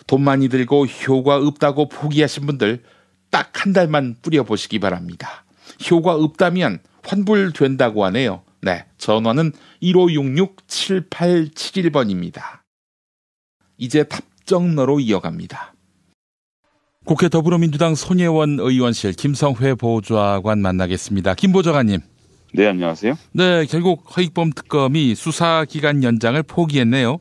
Speaker 2: 돈 많이 들고 효과 없다고 포기하신 분들 딱 한 달만 뿌려보시기 바랍니다. 효과 없다면 환불된다고 하네요. 네, 전화는 1566-7871번입니다. 이제 답정너로 이어갑니다. 국회 더불어민주당 손예원 의원실 김성회 보좌관 만나겠습니다. 김 보좌관님.
Speaker 25: 네, 안녕하세요.
Speaker 2: 네, 결국 허익범 특검이 수사기간 연장을 포기했네요.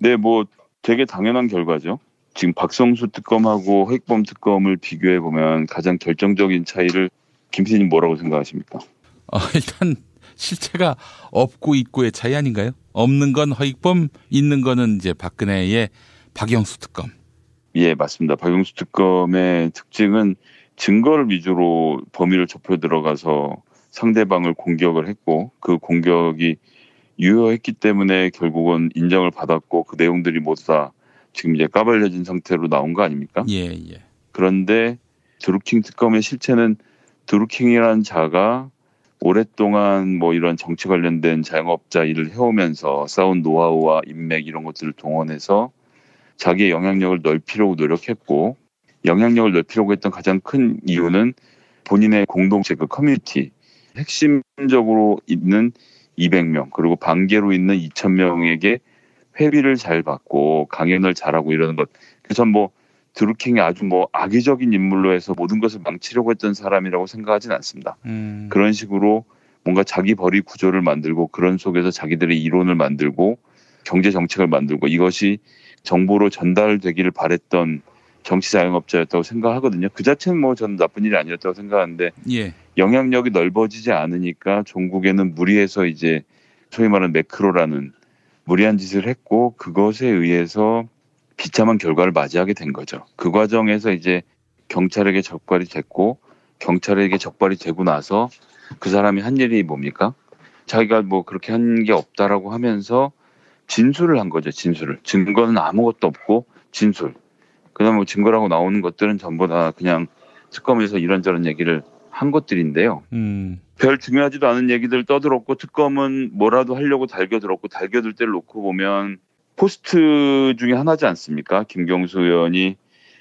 Speaker 25: 네, 뭐 되게 당연한 결과죠. 지금 박성수 특검하고 허익범 특검을 비교해보면 가장 결정적인 차이를 김 PD님 뭐라고 생각하십니까?
Speaker 2: 일단 실체가 없고 있고의 차이 아닌가요? 없는 건 허익범, 있는 거는 이제 박근혜의 박영수 특검.
Speaker 25: 예, 맞습니다. 박영수 특검의 특징은 증거를 위주로 범위를 좁혀 들어가서 상대방을 공격을 했고 그 공격이 유효했기 때문에 결국은 인정을 받았고 그 내용들이 모두 다 지금 이제 까발려진 상태로 나온 거 아닙니까?
Speaker 2: 예.
Speaker 25: 그런데 드루킹 특검의 실체는 드루킹이라는 자가 오랫동안 뭐 이런 정치 관련된 자영업자 일을 해오면서 쌓은 노하우와 인맥 이런 것들을 동원해서 자기의 영향력을 넓히려고 노력했고 영향력을 넓히려고 했던 가장 큰 이유는 본인의 공동체 그 커뮤니티 핵심적으로 있는 200명 그리고 반개로 있는 2,000명에게 회비를 잘 받고 강연을 잘하고 이러는 것. 그래서 뭐 드루킹이 아주 뭐 악의적인 인물로 해서 모든 것을 망치려고 했던 사람이라고 생각하진 않습니다. 그런 식으로 뭔가 자기 벌이 구조를 만들고 그런 속에서 자기들의 이론을 만들고 경제 정책을 만들고 이것이 정보로 전달되기를 바랬던 정치 자영업자였다고 생각하거든요. 그 자체는 뭐 저는 나쁜 일이 아니었다고 생각하는데
Speaker 2: 예.
Speaker 25: 영향력이 넓어지지 않으니까 종국에는 무리해서 이제 소위 말하는 매크로라는 무리한 짓을 했고 그것에 의해서 비참한 결과를 맞이하게 된 거죠. 그 과정에서 이제 경찰에게 적발이 됐고 경찰에게 적발이 되고 나서 그 사람이 한 일이 뭡니까? 자기가 뭐 그렇게 한 게 없다라고 하면서 진술을 한 거죠. 진술을. 증거는 아무것도 없고 진술. 그다음 뭐 증거라고 나오는 것들은 전부 다 그냥 특검에서 이런저런 얘기를 한 것들인데요. 별 중요하지도 않은 얘기들 떠들었고 특검은 뭐라도 하려고 달겨들었고 달겨들 때를 놓고 보면 포스트 중에 하나지 않습니까? 김경수 의원이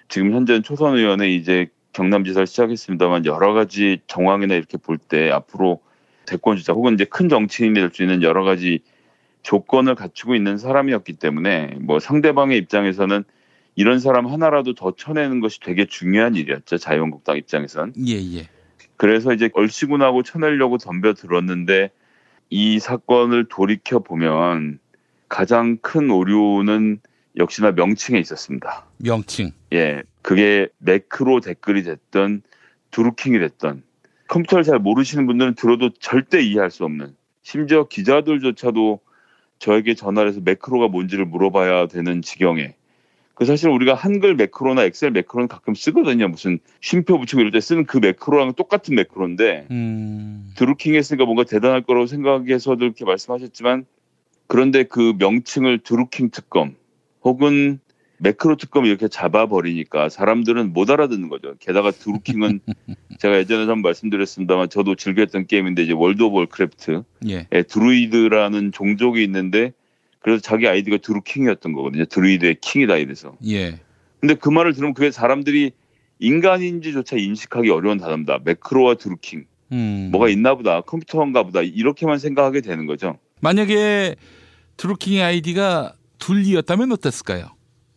Speaker 25: 지금 현재는 초선 의원에 이제 경남지사를 시작했습니다만 여러 가지 정황이나 이렇게 볼 때 앞으로 대권 주자 혹은 이제 큰 정치인이 될 수 있는 여러 가지 조건을 갖추고 있는 사람이었기 때문에 뭐 상대방의 입장에서는 이런 사람 하나라도 더 쳐내는 것이 되게 중요한 일이었죠. 자유한국당 입장에선.
Speaker 2: 예.
Speaker 25: 그래서 이제 얼씨구나고 쳐내려고 덤벼들었는데 이 사건을 돌이켜 보면 가장 큰 오류는 역시나 명칭에 있었습니다.
Speaker 2: 명칭.
Speaker 25: 예, 그게 매크로 댓글이 됐던 드루킹이 됐던 컴퓨터를 잘 모르시는 분들은 들어도 절대 이해할 수 없는, 심지어 기자들조차도 저에게 전화를 해서 매크로가 뭔지를 물어봐야 되는 지경에, 그 사실 우리가 한글 매크로나 엑셀 매크로는 가끔 쓰거든요. 무슨 쉼표 붙이고 이럴 때 쓰는 그 매크로랑 똑같은 매크로인데 드루킹 했으니까 뭔가 대단할 거라고 생각해서도 이렇게 말씀하셨지만, 그런데 그 명칭을 드루킹 특검 혹은 매크로 특검 이렇게 잡아버리니까 사람들은 못 알아듣는 거죠. 게다가 드루킹은 제가 예전에 한번 말씀드렸습니다만 저도 즐겼던 게임인데 이제 월드 오브 월크래프트에 드루이드라는 종족이 있는데 그래서 자기 아이디가 드루킹이었던 거거든요. 드루이드의 킹이다 이래서.
Speaker 2: 예.
Speaker 25: 근데 그 말을 들으면 그게 사람들이 인간인지조차 인식하기 어려운 단어입니다. 매크로와 드루킹. 뭐가 있나 보다. 컴퓨터인가 보다. 이렇게만 생각하게 되는 거죠.
Speaker 2: 만약에 드루킹의 아이디가 둘이었다면 어땠을까요?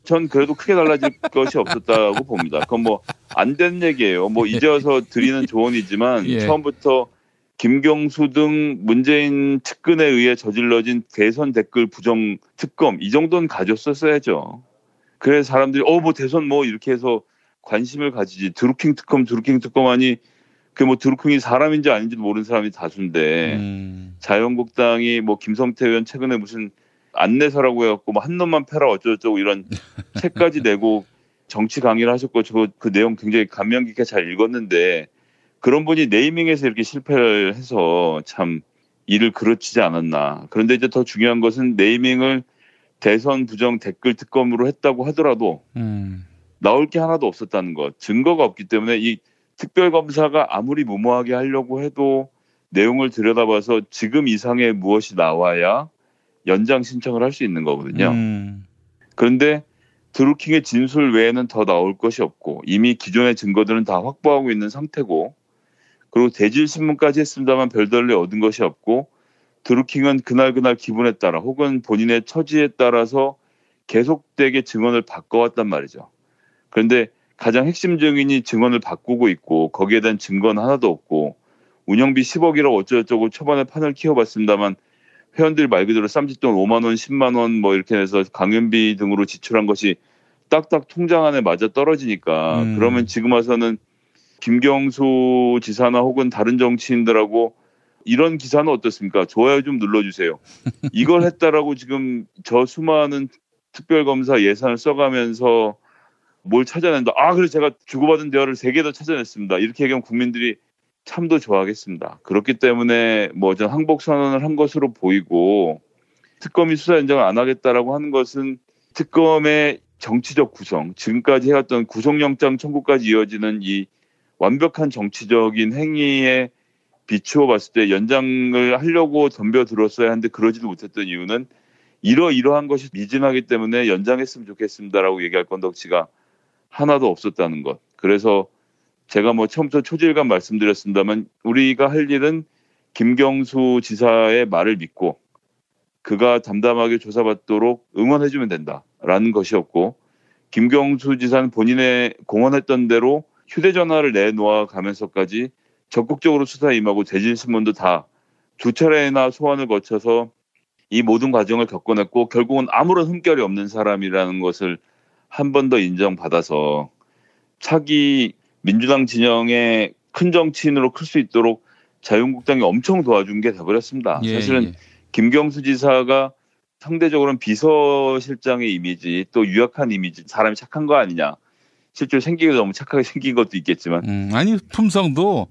Speaker 25: 전 그래도 크게 달라질 것이 없었다고 봅니다. 그건 뭐 안 되는 얘기예요. 뭐 이제 와서 드리는 조언이지만 처음부터 김경수 등 문재인 측근에 의해 저질러진 대선 댓글 부정 특검 이 정도는 가졌었어야죠. 그래서 사람들이 뭐 대선 뭐 이렇게 해서 관심을 가지지. 드루킹 특검 하니 그 뭐 드루킹이 사람인지 아닌지도 모르는 사람이 다수인데 자유한국당이 뭐 김성태 의원 최근에 무슨 안내서라고 해갖고 뭐 한 놈만 패라 어쩌고저쩌고 이런 책까지 내고 정치 강의를 하셨고 저 그 내용 굉장히 감명 깊게 잘 읽었는데 그런 분이 네이밍에서 이렇게 실패를 해서 참 일을 그르치지 않았나. 그런데 이제 더 중요한 것은 네이밍을 대선 부정 댓글 특검으로 했다고 하더라도 나올 게 하나도 없었다는 것. 증거가 없기 때문에 이 특별검사가 아무리 무모하게 하려고 해도 내용을 들여다봐서 지금 이상의 무엇이 나와야 연장 신청을 할 수 있는 거거든요. 그런데 드루킹의 진술 외에는 더 나올 것이 없고 이미 기존의 증거들은 다 확보하고 있는 상태고 그리고 대질신문까지 했습니다만 별달리 얻은 것이 없고 드루킹은 그날 기분에 따라 혹은 본인의 처지에 따라서 계속되게 증언을 바꿔왔단 말이죠. 그런데 가장 핵심 증인이 증언을 바꾸고 있고 거기에 대한 증거는 하나도 없고 운영비 10억이라고 어쩌고저쩌고 초반에 판을 키워봤습니다만 회원들 말 그대로 쌈짓돈 5만 원, 10만 원 뭐 이렇게 해서 강연비 등으로 지출한 것이 딱딱 통장 안에 맞아 떨어지니까 그러면 지금 와서는 김경수 지사나 혹은 다른 정치인들하고 이런 기사는 어떻습니까? 좋아요 좀 눌러주세요. 이걸 했다라고 지금 저 수많은 특별검사 예산을 써가면서 뭘 찾아낸다. 그래서 제가 주고받은 대화를 3개 더 찾아냈습니다. 이렇게 얘기하면 국민들이 참도 좋아하겠습니다. 그렇기 때문에 뭐 전 항복 선언을 한 것으로 보이고 특검이 수사 연장을 안 하겠다라고 하는 것은 특검의 정치적 구성, 지금까지 해왔던 구속영장 청구까지 이어지는 이 완벽한 정치적인 행위에 비추어 봤을 때 연장을 하려고 덤벼들었어야 하는데 그러지도 못했던 이유는 이러한 것이 미진하기 때문에 연장했으면 좋겠습니다라고 얘기할 건덕지가 하나도 없었다는 것. 그래서 제가 뭐 처음부터 초질감 말씀드렸습니다만 우리가 할 일은 김경수 지사의 말을 믿고 그가 담담하게 조사받도록 응원해주면 된다라는 것이었고 김경수 지사는 본인의 공언했던 대로 휴대전화를 내놓아 가면서까지 적극적으로 수사에 임하고 대질신문도 다 2차례나 소환을 거쳐서 이 모든 과정을 겪어냈고 결국은 아무런 흠결이 없는 사람이라는 것을 한 번 더 인정받아서 차기 민주당 진영의 큰 정치인으로 클 수 있도록 자유한국당이 엄청 도와준 게 돼버렸습니다. 사실은 김경수 지사가 상대적으로는 비서실장의 이미지 또 유약한 이미지 사람이 착한 거 아니냐. 실제로 생기기도 너무 착하게 생긴 것도 있겠지만.
Speaker 2: 아니 품성도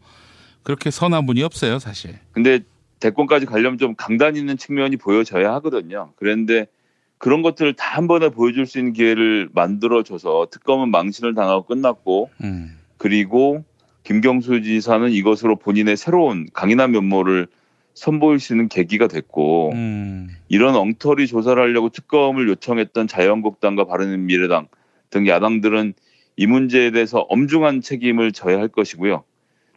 Speaker 2: 그렇게 선한 분이 없어요 사실.
Speaker 25: 근데 대권까지 가려면 좀 강단 있는 측면이 보여져야 하거든요. 그런데 그런 것들을 다 한 번에 보여줄 수 있는 기회를 만들어줘서 특검은 망신을 당하고 끝났고 그리고 김경수 지사는 이것으로 본인의 새로운 강인한 면모를 선보일 수 있는 계기가 됐고 이런 엉터리 조사를 하려고 특검을 요청했던 자유한국당과 바른미래당 등 야당들은 이 문제에 대해서 엄중한 책임을 져야 할 것이고요.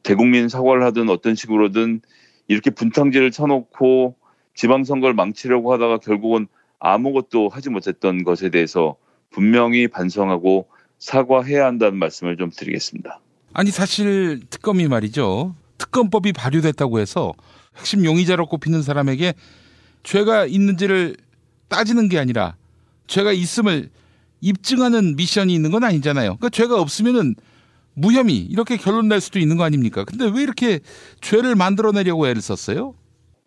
Speaker 25: 대국민 사과를 하든 어떤 식으로든 이렇게 분탕질을 쳐놓고 지방선거를 망치려고 하다가 결국은 아무것도 하지 못했던 것에 대해서 분명히 반성하고 사과해야 한다는 말씀을 좀 드리겠습니다.
Speaker 2: 아니 사실 특검이 말이죠. 특검법이 발효됐다고 해서 핵심 용의자로 꼽히는 사람에게 죄가 있는지를 따지는 게 아니라 죄가 있음을 입증하는 미션이 있는 건 아니잖아요. 그러니까 죄가 없으면은 무혐의 이렇게 결론 날 수도 있는 거 아닙니까? 근데 왜 이렇게 죄를 만들어내려고 애를 썼어요?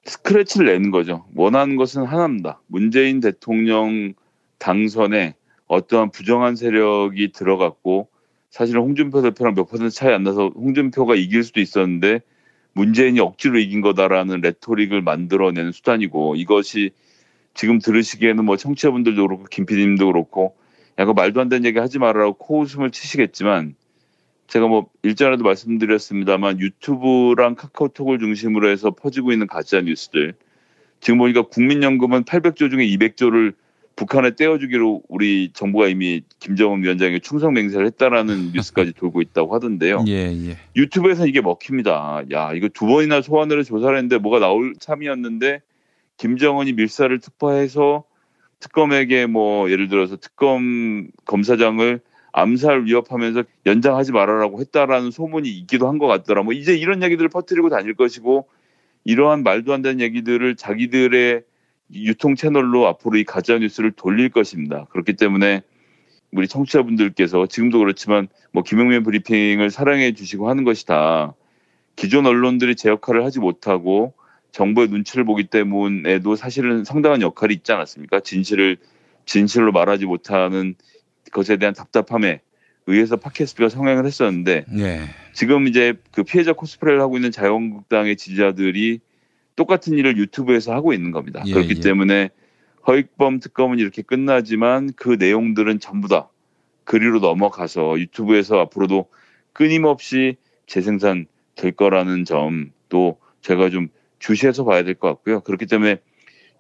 Speaker 25: 스크래치를 내는 거죠. 원하는 것은 하나입니다. 문재인 대통령 당선에 어떠한 부정한 세력이 들어갔고 사실은 홍준표 대표랑 몇 퍼센트 차이 안 나서 홍준표가 이길 수도 있었는데 문재인이 억지로 이긴 거다라는 레토릭을 만들어내는 수단이고 이것이 지금 들으시기에는 뭐 청취자분들도 그렇고 김 PD님도 그렇고 약간 말도 안 되는 얘기 하지 말라고 코웃음을 치시겠지만 제가 뭐 일전에도 말씀드렸습니다만 유튜브랑 카카오톡을 중심으로 해서 퍼지고 있는 가짜 뉴스들 지금 보니까 국민연금은 800조 중에 200조를 북한에 떼어주기로 우리 정부가 이미 김정은 위원장에게 충성맹세를 했다라는 뉴스까지 돌고 있다고 하던데요.
Speaker 2: 예.
Speaker 25: 유튜브에서 이게 먹힙니다. 야 이거 2번이나 소환을 해서 조사를 했는데 뭐가 나올 참이었는데 김정은이 밀사를 특파해서 특검에게 뭐 예를 들어서 특검 검사장을 암살 위협하면서 연장하지 말아라고 했다라는 소문이 있기도 한 것 같더라. 뭐 이제 이런 얘기들을 퍼뜨리고 다닐 것이고 이러한 말도 안 되는 얘기들을 자기들의 유통 채널로 앞으로 이 가짜 뉴스를 돌릴 것입니다. 그렇기 때문에 우리 청취자분들께서 지금도 그렇지만 뭐 김용민 브리핑을 사랑해 주시고 하는 것이다. 기존 언론들이 제 역할을 하지 못하고 정부의 눈치를 보기 때문에도 사실은 상당한 역할이 있지 않았습니까? 진실로 말하지 못하는 것에 대한 답답함에 의해서 팟캐스트가 성행을 했었는데 지금 이제 그 피해자 코스프레를 하고 있는 자유한국당의 지지자들이 똑같은 일을 유튜브에서 하고 있는 겁니다. 그렇기 때문에 허익범 특검은 이렇게 끝나지만 그 내용들은 전부 다 그리로 넘어가서 유튜브에서 앞으로도 끊임없이 재생산 될 거라는 점 또 제가 좀 주시해서 봐야 될 것 같고요. 그렇기 때문에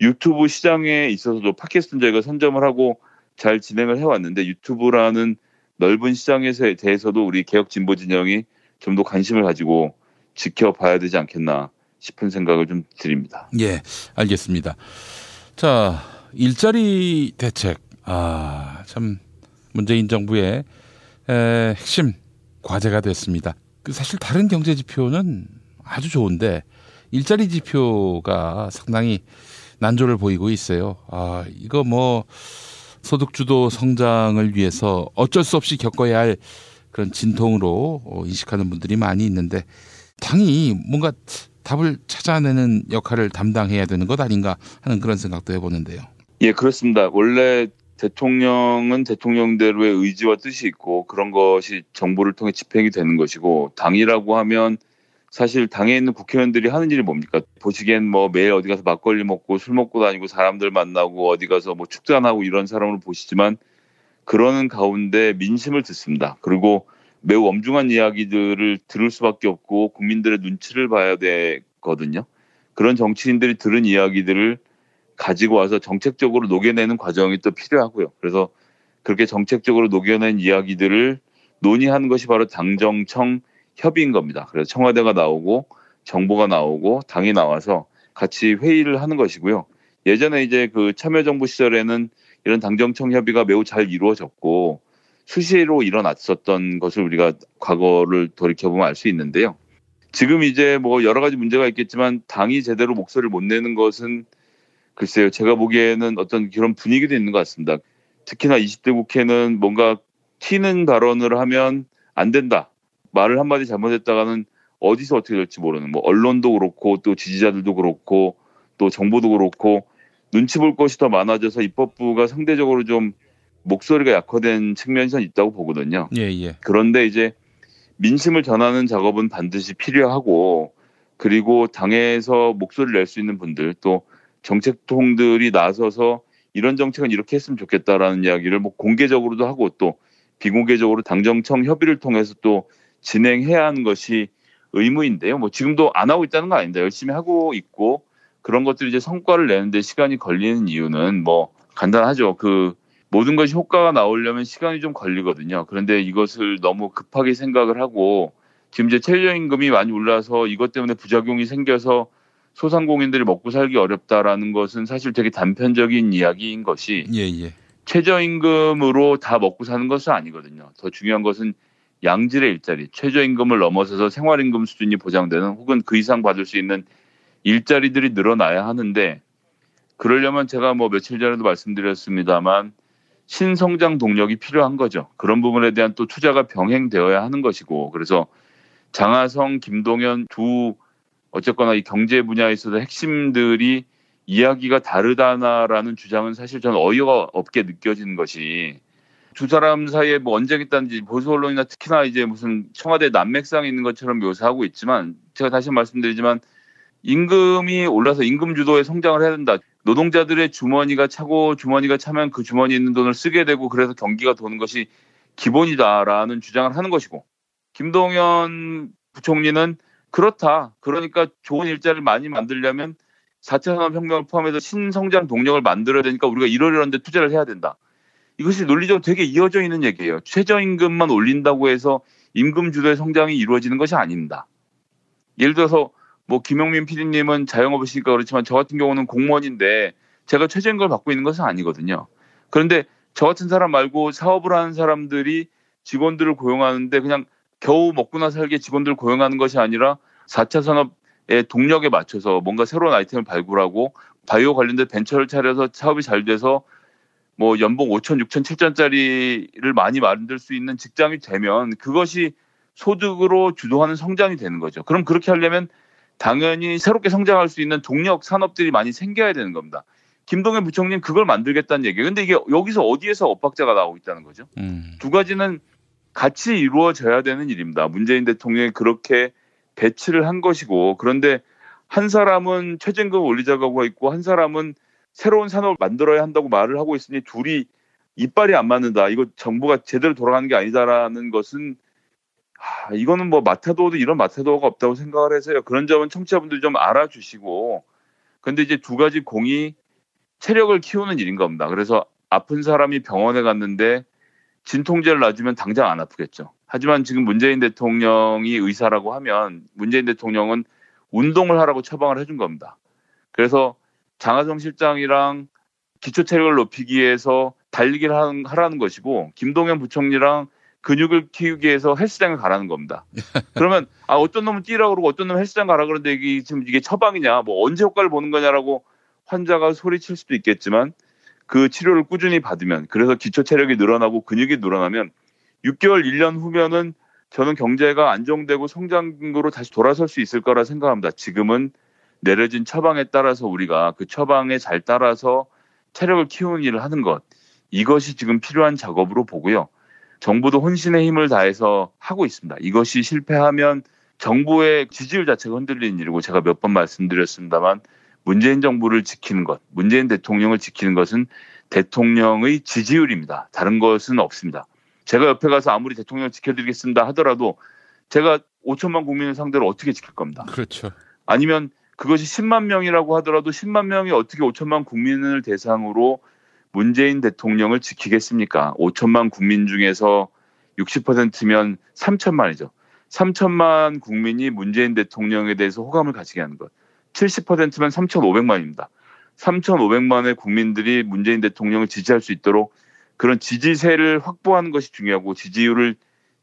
Speaker 25: 유튜브 시장에 있어서도 팟캐스트는 저희가 선점을 하고 잘 진행을 해왔는데 유튜브라는 넓은 시장에 대해서도 우리 개혁 진보 진영이 좀 더 관심을 가지고 지켜봐야 되지 않겠나 싶은 생각을 좀 드립니다.
Speaker 2: 예, 알겠습니다. 자, 일자리 대책. 참 문재인 정부의 핵심 과제가 됐습니다. 사실 다른 경제 지표는 아주 좋은데 일자리 지표가 상당히 난조를 보이고 있어요. 이거 뭐 소득주도 성장을 위해서 어쩔 수 없이 겪어야 할 그런 진통으로 인식하는 분들이 많이 있는데 당이 뭔가 답을 찾아내는 역할을 담당해야 되는 것 아닌가 하는 그런 생각도 해보는데요.
Speaker 25: 예, 그렇습니다. 원래 대통령은 대통령대로의 의지와 뜻이 있고 그런 것이 정부를 통해 집행이 되는 것이고 당이라고 하면 사실 당에 있는 국회의원들이 하는 일이 뭡니까? 보시기엔 뭐 매일 어디 가서 막걸리 먹고 술 먹고 다니고 사람들 만나고 어디 가서 뭐 축산하고 이런 사람을 보시지만 그러는 가운데 민심을 듣습니다. 그리고 매우 엄중한 이야기들을 들을 수밖에 없고 국민들의 눈치를 봐야 되거든요. 그런 정치인들이 들은 이야기들을 가지고 와서 정책적으로 녹여내는 과정이 또 필요하고요. 그래서 그렇게 정책적으로 녹여낸 이야기들을 논의하는 것이 바로 당정청 협의인 겁니다. 그래서 청와대가 나오고 정부가 나오고 당이 나와서 같이 회의를 하는 것이고요. 예전에 이제 그 참여정부 시절에는 이런 당정청 협의가 매우 잘 이루어졌고 수시로 일어났었던 것을 우리가 과거를 돌이켜보면 알 수 있는데요. 지금 이제 뭐 여러 가지 문제가 있겠지만 당이 제대로 목소리를 못 내는 것은 글쎄요. 제가 보기에는 어떤 그런 분위기도 있는 것 같습니다. 특히나 20대 국회는 뭔가 튀는 발언을 하면 안 된다. 말을 한마디 잘못했다가는 어디서 어떻게 될지 모르는 뭐 언론도 그렇고 또 지지자들도 그렇고 또 정부도 그렇고 눈치 볼 것이 더 많아져서 입법부가 상대적으로 좀 목소리가 약화된 측면이 있다고 보거든요.
Speaker 2: 예.
Speaker 25: 그런데 이제 민심을 전하는 작업은 반드시 필요하고 그리고 당에서 목소리를 낼 수 있는 분들 또 정책통들이 나서서 이런 정책은 이렇게 했으면 좋겠다라는 이야기를 뭐 공개적으로도 하고 또 비공개적으로 당정청 협의를 통해서 또 진행해야 하는 것이 의무인데요. 뭐 지금도 안 하고 있다는 거 아닙니다. 열심히 하고 있고 그런 것들이 이제 성과를 내는데 시간이 걸리는 이유는 뭐 간단하죠. 그 모든 것이 효과가 나오려면 시간이 좀 걸리거든요. 그런데 이것을 너무 급하게 생각을 하고 지금 이제 최저임금이 많이 올라서 이것 때문에 부작용이 생겨서 소상공인들이 먹고 살기 어렵다라는 것은 사실 되게 단편적인 이야기인 것이 최저임금으로 다 먹고 사는 것은 아니거든요. 더 중요한 것은 양질의 일자리, 최저임금을 넘어서서 생활임금 수준이 보장되는 혹은 그 이상 받을 수 있는 일자리들이 늘어나야 하는데 그러려면 제가 뭐 며칠 전에도 말씀드렸습니다만 신성장 동력이 필요한 거죠. 그런 부분에 대한 또 투자가 병행되어야 하는 것이고 그래서 장하성, 김동연 두 어쨌거나 이 경제 분야에 있어서 핵심들이 이야기가 다르다라는 주장은 사실 저는 어이가 없게 느껴지는 것이 두 사람 사이에 뭐 언쟁이 있다는지 보수 언론이나 특히나 이제 무슨 청와대 난맥상이 있는 것처럼 묘사하고 있지만 제가 다시 말씀드리지만 임금이 올라서 임금 주도의 성장을 해야 된다. 노동자들의 주머니가 차고 주머니가 차면 그 주머니에 있는 돈을 쓰게 되고 그래서 경기가 도는 것이 기본이다라는 주장을 하는 것이고 김동연 부총리는 그렇다. 그러니까 좋은 일자리를 많이 만들려면 4차 산업혁명을 포함해서 신성장 동력을 만들어야 되니까 우리가 이러이러한 데 투자를 해야 된다. 이것이 논리적으로 되게 이어져 있는 얘기예요. 최저임금만 올린다고 해서 임금 주도의 성장이 이루어지는 것이 아닙니다. 예를 들어서 뭐 김용민 PD님은 자영업이시니까 그렇지만 저 같은 경우는 공무원인데 제가 최저임금을 받고 있는 것은 아니거든요. 그런데 저 같은 사람 말고 사업을 하는 사람들이 직원들을 고용하는데 그냥 겨우 먹고나 살게 직원들을 고용하는 것이 아니라 4차 산업의 동력에 맞춰서 뭔가 새로운 아이템을 발굴하고 바이오 관련된 벤처를 차려서 사업이 잘 돼서 뭐 연봉 5천, 6천, 7천짜리를 많이 만들 수 있는 직장이 되면 그것이 소득으로 주도하는 성장이 되는 거죠. 그럼 그렇게 하려면 당연히 새롭게 성장할 수 있는 동력 산업들이 많이 생겨야 되는 겁니다. 김동연 부총리는 그걸 만들겠다는 얘기예요. 근데 이게 여기서 어디에서 엇박자가 나오고 있다는 거죠. 두 가지는 같이 이루어져야 되는 일입니다. 문재인 대통령이 그렇게 배치를 한 것이고 그런데 한 사람은 최저임금을 올리자고 하고 있고 한 사람은 새로운 산업을 만들어야 한다고 말을 하고 있으니 둘이 이빨이 안 맞는다. 이거 정부가 제대로 돌아가는 게 아니다라는 것은 이거는 뭐 마타도어도 이런 마타도어가 없다고 생각을 해서요. 그런 점은 청취자분들이 좀 알아주시고 근데 이제 두 가지 공이 체력을 키우는 일인 겁니다. 그래서 아픈 사람이 병원에 갔는데 진통제를 놔주면 당장 안 아프겠죠. 하지만 지금 문재인 대통령이 의사라고 하면 문재인 대통령은 운동을 하라고 처방을 해준 겁니다. 그래서 장하성 실장이랑 기초 체력을 높이기 위해서 달리기를 하라는 것이고 김동연 부총리랑 근육을 키우기 위해서 헬스장에 가라는 겁니다. 그러면 어떤 놈은 뛰라고 그러고 어떤 놈은 헬스장 가라 그러는데 이게 처방이냐 뭐 언제 효과를 보는 거냐라고 환자가 소리칠 수도 있겠지만 그 치료를 꾸준히 받으면 그래서 기초 체력이 늘어나고 근육이 늘어나면 6개월 1년 후면은 저는 경제가 안정되고 성장으로 다시 돌아설 수 있을 거라 생각합니다. 지금은 내려진 처방에 따라서 우리가 그 처방에 잘 따라서 체력을 키우는 일을 하는 것 이것이 지금 필요한 작업으로 보고요. 정부도 혼신의 힘을 다해서 하고 있습니다. 이것이 실패하면 정부의 지지율 자체가 흔들리는 일이고 제가 몇 번 말씀드렸습니다만 문재인 정부를 지키는 것, 문재인 대통령을 지키는 것은 대통령의 지지율입니다. 다른 것은 없습니다. 제가 옆에 가서 아무리 대통령을 지켜드리겠습니다 하더라도 제가 5천만 국민을 상대로 어떻게 지킬 겁니다.
Speaker 2: 그렇죠.
Speaker 25: 아니면 그것이 10만 명이라고 하더라도 10만 명이 어떻게 5천만 국민을 대상으로 문재인 대통령을 지키겠습니까? 5천만 국민 중에서 60%면 3천만이죠. 3천만 국민이 문재인 대통령에 대해서 호감을 가지게 하는 것. 70%면 3,500만입니다. 3,500만의 국민들이 문재인 대통령을 지지할 수 있도록 그런 지지세를 확보하는 것이 중요하고 지지율을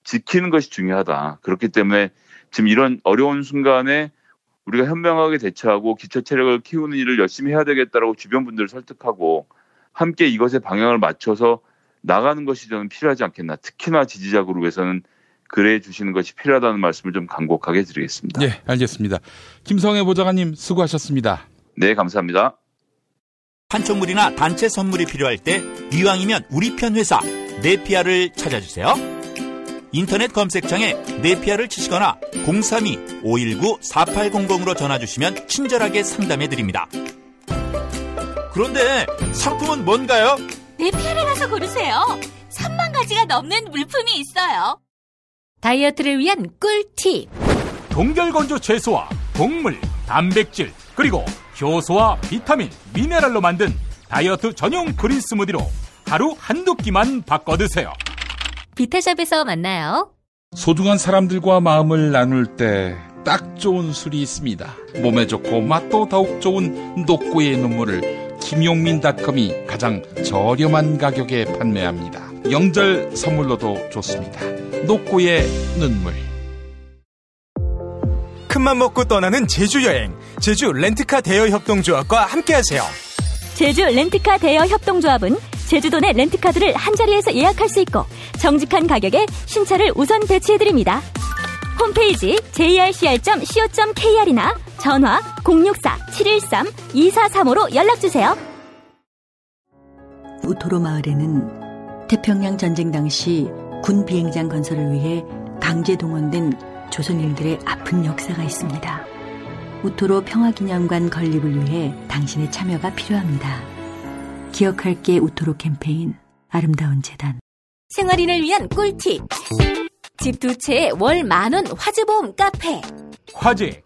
Speaker 25: 지키는 것이 중요하다. 그렇기 때문에 지금 이런 어려운 순간에 우리가 현명하게 대처하고 기초 체력을 키우는 일을 열심히 해야 되겠다라고 주변 분들을 설득하고 함께 이것에 방향을 맞춰서 나가는 것이 저는 필요하지 않겠나. 특히나 지지자 그룹에서는 그래 주시는 것이 필요하다는 말씀을 좀 간곡하게 드리겠습니다.
Speaker 2: 네, 알겠습니다. 김성애 보좌관님 수고하셨습니다.
Speaker 25: 네, 감사합니다.
Speaker 4: 판촉물이나 단체 선물이 필요할 때 이왕이면 우리 편 회사 네피아를 찾아주세요. 인터넷 검색창에 네피아를 치시거나 032-519-4800으로 전화주시면 친절하게 상담해드립니다. 그런데 상품은 뭔가요?
Speaker 23: 네피아를 가서 고르세요. 3만 가지가 넘는 물품이 있어요. 다이어트를 위한 꿀팁.
Speaker 5: 동결건조 채소와 곡물, 단백질, 그리고 효소와 비타민, 미네랄로 만든 다이어트 전용 그린 스무디로 하루 한두 끼만 바꿔 드세요.
Speaker 23: 비타샵에서 만나요.
Speaker 2: 소중한 사람들과 마음을 나눌 때 딱 좋은 술이 있습니다. 몸에 좋고 맛도 더욱 좋은 녹구의 눈물을 김용민닷컴이 가장 저렴한 가격에 판매합니다. 영절 선물로도 좋습니다. 녹구의 눈물.
Speaker 3: 큰맘 먹고 떠나는 제주여행, 제주 렌트카 대여 협동조합과 함께하세요.
Speaker 23: 제주 렌트카 대여 협동조합은 제주도 내 렌트카들을 한자리에서 예약할 수 있고 정직한 가격에 신차를 우선 배치해드립니다. 홈페이지 jrcr.co.kr이나 전화 064-713-2435로 연락주세요.
Speaker 6: 우토로 마을에는 태평양 전쟁 당시 군 비행장 건설을 위해 강제 동원된 조선인들의 아픈 역사가 있습니다. 우토로 평화기념관 건립을 위해 당신의 참여가 필요합니다. 기억할게 우토로 캠페인 아름다운 재단.
Speaker 23: 생활인을 위한 꿀팁. 집 두 채에 월 10,000원 화재보험 카페.
Speaker 5: 화재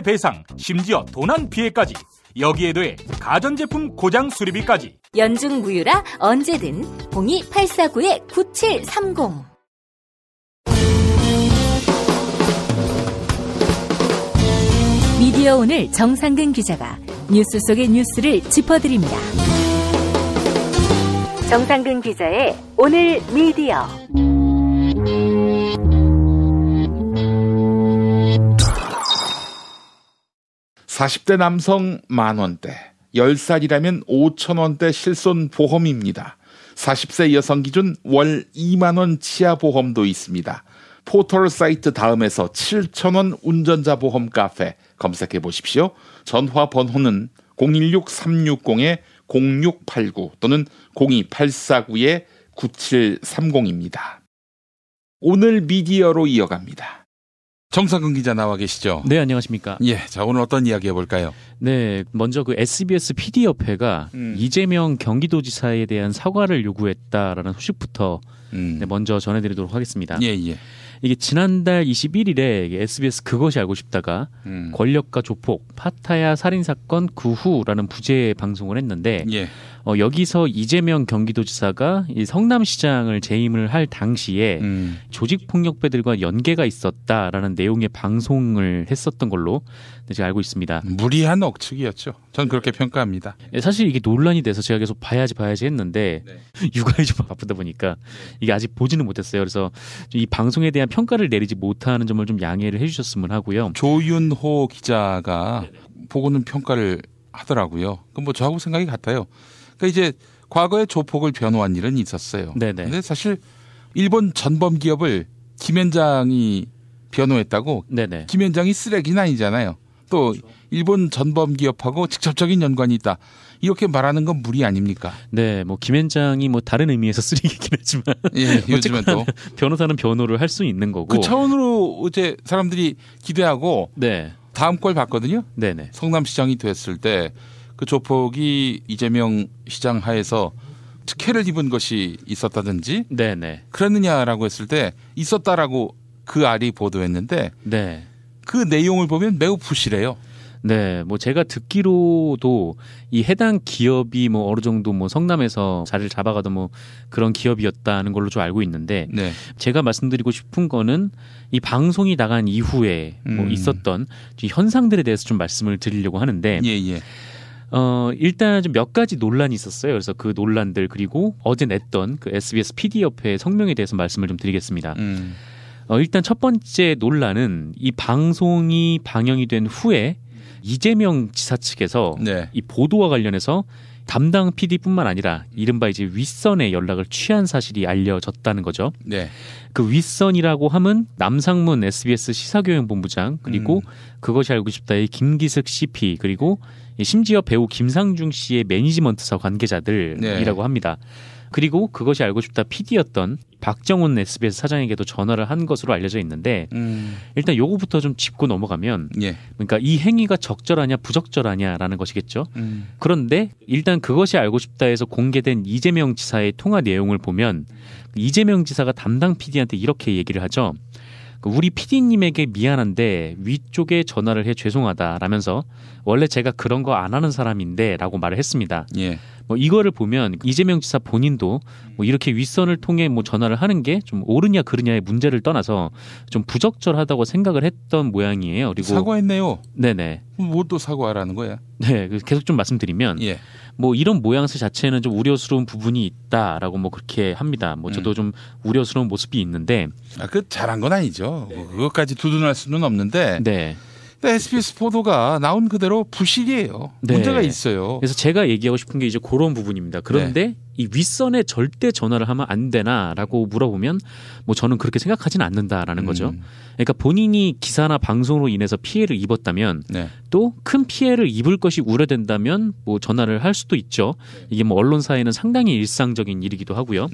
Speaker 5: 배상, 심지어 도난 피해까지. 여기에 더해 가전제품 고장 수리비까지.
Speaker 23: 연중 무휴라 언제든 02849-9730. 미디어 오늘 정상근 기자가 뉴스 속의 뉴스를 짚어드립니다. 정상근 기자의 오늘 미디어.
Speaker 2: 40대 남성 10,000원대, 10살이라면 5,000원대 실손 보험입니다. 40세 여성 기준 월 20,000원 치아 보험도 있습니다. 포털 사이트 다음에서 7,000원 운전자 보험 카페 검색해 보십시오. 전화 번호는 016-360-0689 또는 02849-9730입니다. 오늘 미디어로 이어갑니다. 정상근 기자 나와 계시죠?
Speaker 7: 네, 안녕하십니까?
Speaker 2: 예, 자 오늘 어떤 이야기 해볼까요?
Speaker 7: 네, 먼저 그 SBS PD협회가 이재명 경기도지사에 대한 사과를 요구했다라는 소식부터 네, 먼저 전해드리도록 하겠습니다.
Speaker 2: 예.
Speaker 7: 이게 지난달 21일에 SBS 그것이 알고 싶다가 권력과 조폭, 파타야 살인사건 그 후라는 부제의 방송을 했는데 여기서 이재명 경기도지사가 이 성남시장을 재임을 할 당시에 조직폭력배들과 연계가 있었다라는 내용의 방송을 했었던 걸로 제가 알고 있습니다.
Speaker 2: 무리한 억측이었죠. 전 그렇게 평가합니다.
Speaker 7: 사실 이게 논란이 돼서 제가 계속 봐야지 했는데 육아에 좀 바쁘다 보니까 이게 아직 보지는 못했어요. 그래서 이 방송에 대한 평가를 내리지 못하는 점을 좀 양해를 해주셨으면 하고요.
Speaker 2: 조윤호 기자가 보고는 평가를 하더라고요. 그럼 뭐 저하고 생각이 같아요. 그러니까 이제 과거에 조폭을 변호한 일은 있었어요. 근데 사실 일본 전범 기업을 김현장이 변호했다고 김현장이 쓰레기는 아니잖아요. 또 일본 전범 기업하고 직접적인 연관이 있다. 이렇게 말하는 건 무리 아닙니까?
Speaker 7: 네, 뭐 김현장이 뭐 다른 의미에서 쓰레기긴 하지만
Speaker 2: 요즘은 또
Speaker 7: 변호사는 변호를 할 수 있는 거고
Speaker 2: 그 차원으로 이제 사람들이 기대하고 다음 걸 봤거든요. 성남시장이 됐을 때 그 조폭이 이재명 시장 하에서 특혜를 입은 것이 있었다든지 그랬느냐라고 했을 때 있었다라고 그 알이 보도했는데 그 내용을 보면 매우 부실해요.
Speaker 7: 네, 뭐 제가 듣기로도 이 해당 기업이 뭐 어느 정도 뭐 성남에서 자리를 잡아가던 뭐 그런 기업이었다는 걸로 좀 알고 있는데 제가 말씀드리고 싶은 거는 이 방송이 나간 이후에 뭐 있었던 현상들에 대해서 좀 말씀을 드리려고 하는데 일단 좀 몇 가지 논란이 있었어요. 그래서 그 논란들 그리고 어제 냈던 그 SBS PD협회 성명에 대해서 말씀을 좀 드리겠습니다. 일단 첫 번째 논란은 이 방송이 방영이 된 후에 이재명 지사 측에서 이 보도와 관련해서 담당 PD뿐만 아니라 이른바 이제 윗선에 연락을 취한 사실이 알려졌다는 거죠. 그 윗선이라고 하면 남상문 SBS 시사교양본부장 그리고 그것이 알고 싶다의 김기석 CP 그리고 심지어 배우 김상중 씨의 매니지먼트사 관계자들이라고 합니다. 그리고 그것이 알고 싶다 PD였던 박정훈 SBS 사장에게도 전화를 한 것으로 알려져 있는데 일단 요거부터 좀 짚고 넘어가면 그러니까 이 행위가 적절하냐 부적절하냐라는 것이겠죠. 그런데 일단 그것이 알고 싶다에서 공개된 이재명 지사의 통화 내용을 보면 이재명 지사가 담당 PD한테 이렇게 얘기를 하죠. 우리 PD님에게 미안한데 위쪽에 전화를 해 죄송하다라면서 원래 제가 그런 거 안 하는 사람인데 라고 말을 했습니다. 뭐 이거를 보면 이재명 지사 본인도 뭐 이렇게 윗선을 통해 뭐 전화를 하는 게 좀 옳으냐 그르냐의 문제를 떠나서 좀 부적절하다고 생각을 했던 모양이에요. 그리고
Speaker 2: 사과했네요.
Speaker 7: 네네.
Speaker 2: 뭐 또 사과하라는 거야?
Speaker 7: 네, 계속 좀 말씀드리면 뭐 이런 모양새 자체는 좀 우려스러운 부분이 있다라고 뭐 그렇게 합니다. 뭐 저도 좀 우려스러운 모습이 있는데
Speaker 2: 그 잘한 건 아니죠. 뭐 그것까지 두둔할 수는 없는데.
Speaker 7: 네.
Speaker 2: 근데 SBS 보도가 나온 그대로 부실이에요.
Speaker 7: 네.
Speaker 2: 문제가 있어요.
Speaker 7: 그래서 제가 얘기하고 싶은 게 이제 그런 부분입니다. 그런데 이 윗선에 절대 전화를 하면 안 되나라고 물어보면 뭐 저는 그렇게 생각하지는 않는다라는 거죠. 그러니까 본인이 기사나 방송으로 인해서 피해를 입었다면 또 큰 피해를 입을 것이 우려된다면 뭐 전화를 할 수도 있죠. 이게 뭐 언론사에는 상당히 일상적인 일이기도 하고요.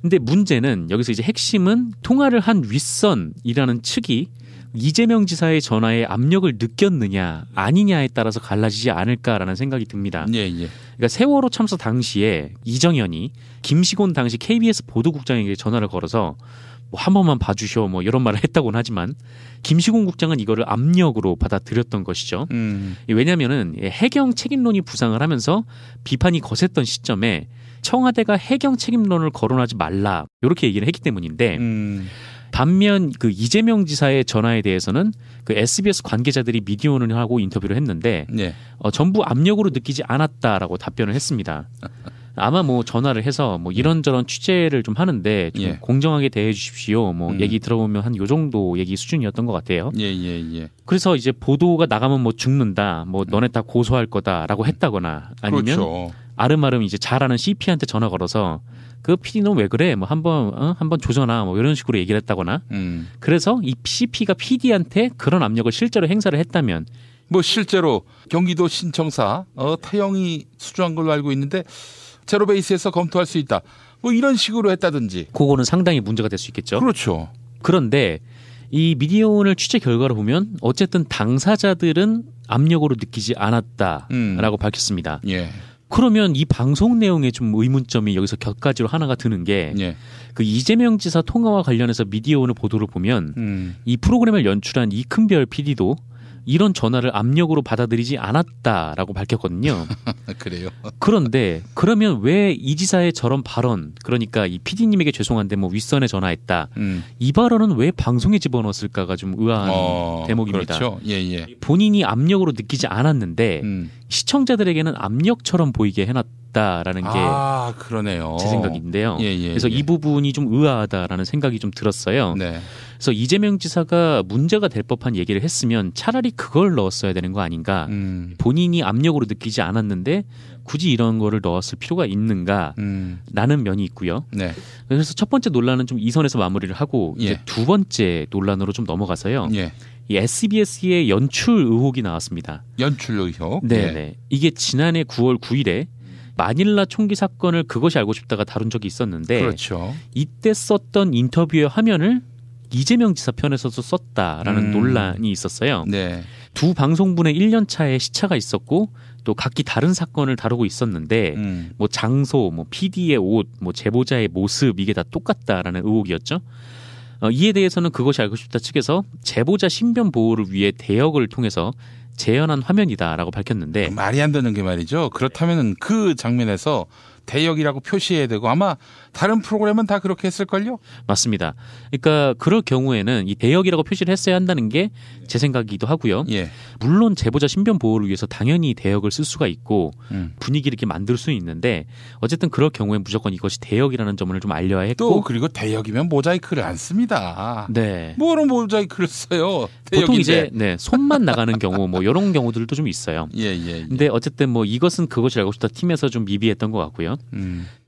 Speaker 7: 근데 문제는 여기서 이제 핵심은 통화를 한 윗선이라는 측이 이재명 지사의 전화에 압력을 느꼈느냐 아니냐에 따라서 갈라지지 않을까라는 생각이 듭니다. 그러니까 세월호 참사 당시에 이정현이 김시곤 당시 KBS 보도국장에게 전화를 걸어서 뭐 한 번만 봐주셔 뭐 이런 말을 했다고는 하지만 김시곤 국장은 이거를 압력으로 받아들였던 것이죠. 왜냐하면은 해경 책임론이 부상을 하면서 비판이 거셌던 시점에 청와대가 해경 책임론을 거론하지 말라 이렇게 얘기를 했기 때문인데 반면 그 이재명 지사의 전화에 대해서는 그 SBS 관계자들이 미디어오늘 하고 인터뷰를 했는데 전부 압력으로 느끼지 않았다라고 답변을 했습니다. 아마 뭐 전화를 해서 뭐 이런저런 취재를 좀 하는데 좀 공정하게 대해 주십시오. 뭐 얘기 들어보면 한 요 정도 얘기 수준이었던 것 같아요. 그래서 이제 보도가 나가면 뭐 죽는다. 뭐 너네 다 고소할 거다라고 했다거나 아니면 아름아름 이제 잘 아는 CP한테 전화 걸어서 그 PD 너 왜 그래? 뭐 한번 조져놔. 뭐 이런 식으로 얘기를 했다거나. 그래서 이 CP가 PD한테 그런 압력을 실제로 행사를 했다면
Speaker 2: 뭐 실제로 경기도 신청사 태영이 수주한 걸로 알고 있는데 제로베이스에서 검토할 수 있다. 뭐 이런 식으로 했다든지.
Speaker 7: 그거는 상당히 문제가 될 수 있겠죠.
Speaker 2: 그렇죠.
Speaker 7: 그런데 이 미디어오늘 취재 결과를 보면 어쨌든 당사자들은 압력으로 느끼지 않았다라고 밝혔습니다. 그러면 이 방송 내용에 좀 의문점이 여기서 격가지로 하나가 드는 게 그 이재명 지사 통화와 관련해서 미디어오늘 보도를 보면 이 프로그램을 연출한 이큰별 PD도 이런 전화를 압력으로 받아들이지 않았다라고 밝혔거든요.
Speaker 2: 그래요.
Speaker 7: 그런데 그러면 왜 이 지사의 저런 발언, 그러니까 이 PD님에게 죄송한데 뭐 윗선에 전화했다. 이 발언은 왜 방송에 집어넣었을까가 좀 의아한 대목입니다.
Speaker 2: 그렇죠.
Speaker 7: 본인이 압력으로 느끼지 않았는데 시청자들에게는 압력처럼 보이게 해놨다라는 게
Speaker 2: 그러네요.
Speaker 7: 제 생각인데요. 그래서 이 부분이 좀 의아하다라는 생각이 좀 들었어요. 그래서 이재명 지사가 문제가 될 법한 얘기를 했으면 차라리 그걸 넣었어야 되는 거 아닌가. 본인이 압력으로 느끼지 않았는데 굳이 이런 거를 넣었을 필요가 있는가 라는 면이 있고요. 그래서 첫 번째 논란은 좀 이 선에서 마무리를 하고 이제 두 번째 논란으로 좀 넘어가서요. 이 SBS의 연출 의혹이 나왔습니다.
Speaker 2: 연출 의혹?
Speaker 7: 네네. 이게 지난해 9월 9일에 마닐라 총기 사건을 그것이 알고 싶다가 다룬 적이 있었는데
Speaker 2: 그렇죠.
Speaker 7: 이때 썼던 인터뷰의 화면을 이재명 지사 편에서도 썼다라는 논란이 있었어요. 두 방송분의 1년 차에 시차가 있었고 또 각기 다른 사건을 다루고 있었는데 뭐 장소, 뭐 PD의 옷, 뭐 제보자의 모습 이게 다 똑같다라는 의혹이었죠. 이에 대해서는 그것이 알고 싶다 측에서 제보자 신변 보호를 위해 대역을 통해서 재현한 화면이다라고 밝혔는데
Speaker 2: 말이 안 되는 게 말이죠. 그렇다면 그 장면에서 대역이라고 표시해야 되고 아마 다른 프로그램은 다 그렇게 했을걸요?
Speaker 7: 맞습니다. 그러니까 그럴 경우에는 이 대역이라고 표시를 했어야 한다는 게 제 생각이기도 하고요. 물론 제보자 신변 보호를 위해서 당연히 대역을 쓸 수가 있고 분위기를 이렇게 만들 수는 있는데 어쨌든 그럴 경우에 무조건 이것이 대역이라는 점을 좀 알려야 했고
Speaker 2: 또 그리고 대역이면 모자이크를 안 씁니다. 뭐로 모자이크를 써요? 대역인데.
Speaker 7: 보통 이제 손만 나가는 경우 뭐 이런 경우들도 좀 있어요. 근데 어쨌든 뭐 이것은 그것이 알고 싶다 팀에서 좀 미비했던 것 같고요.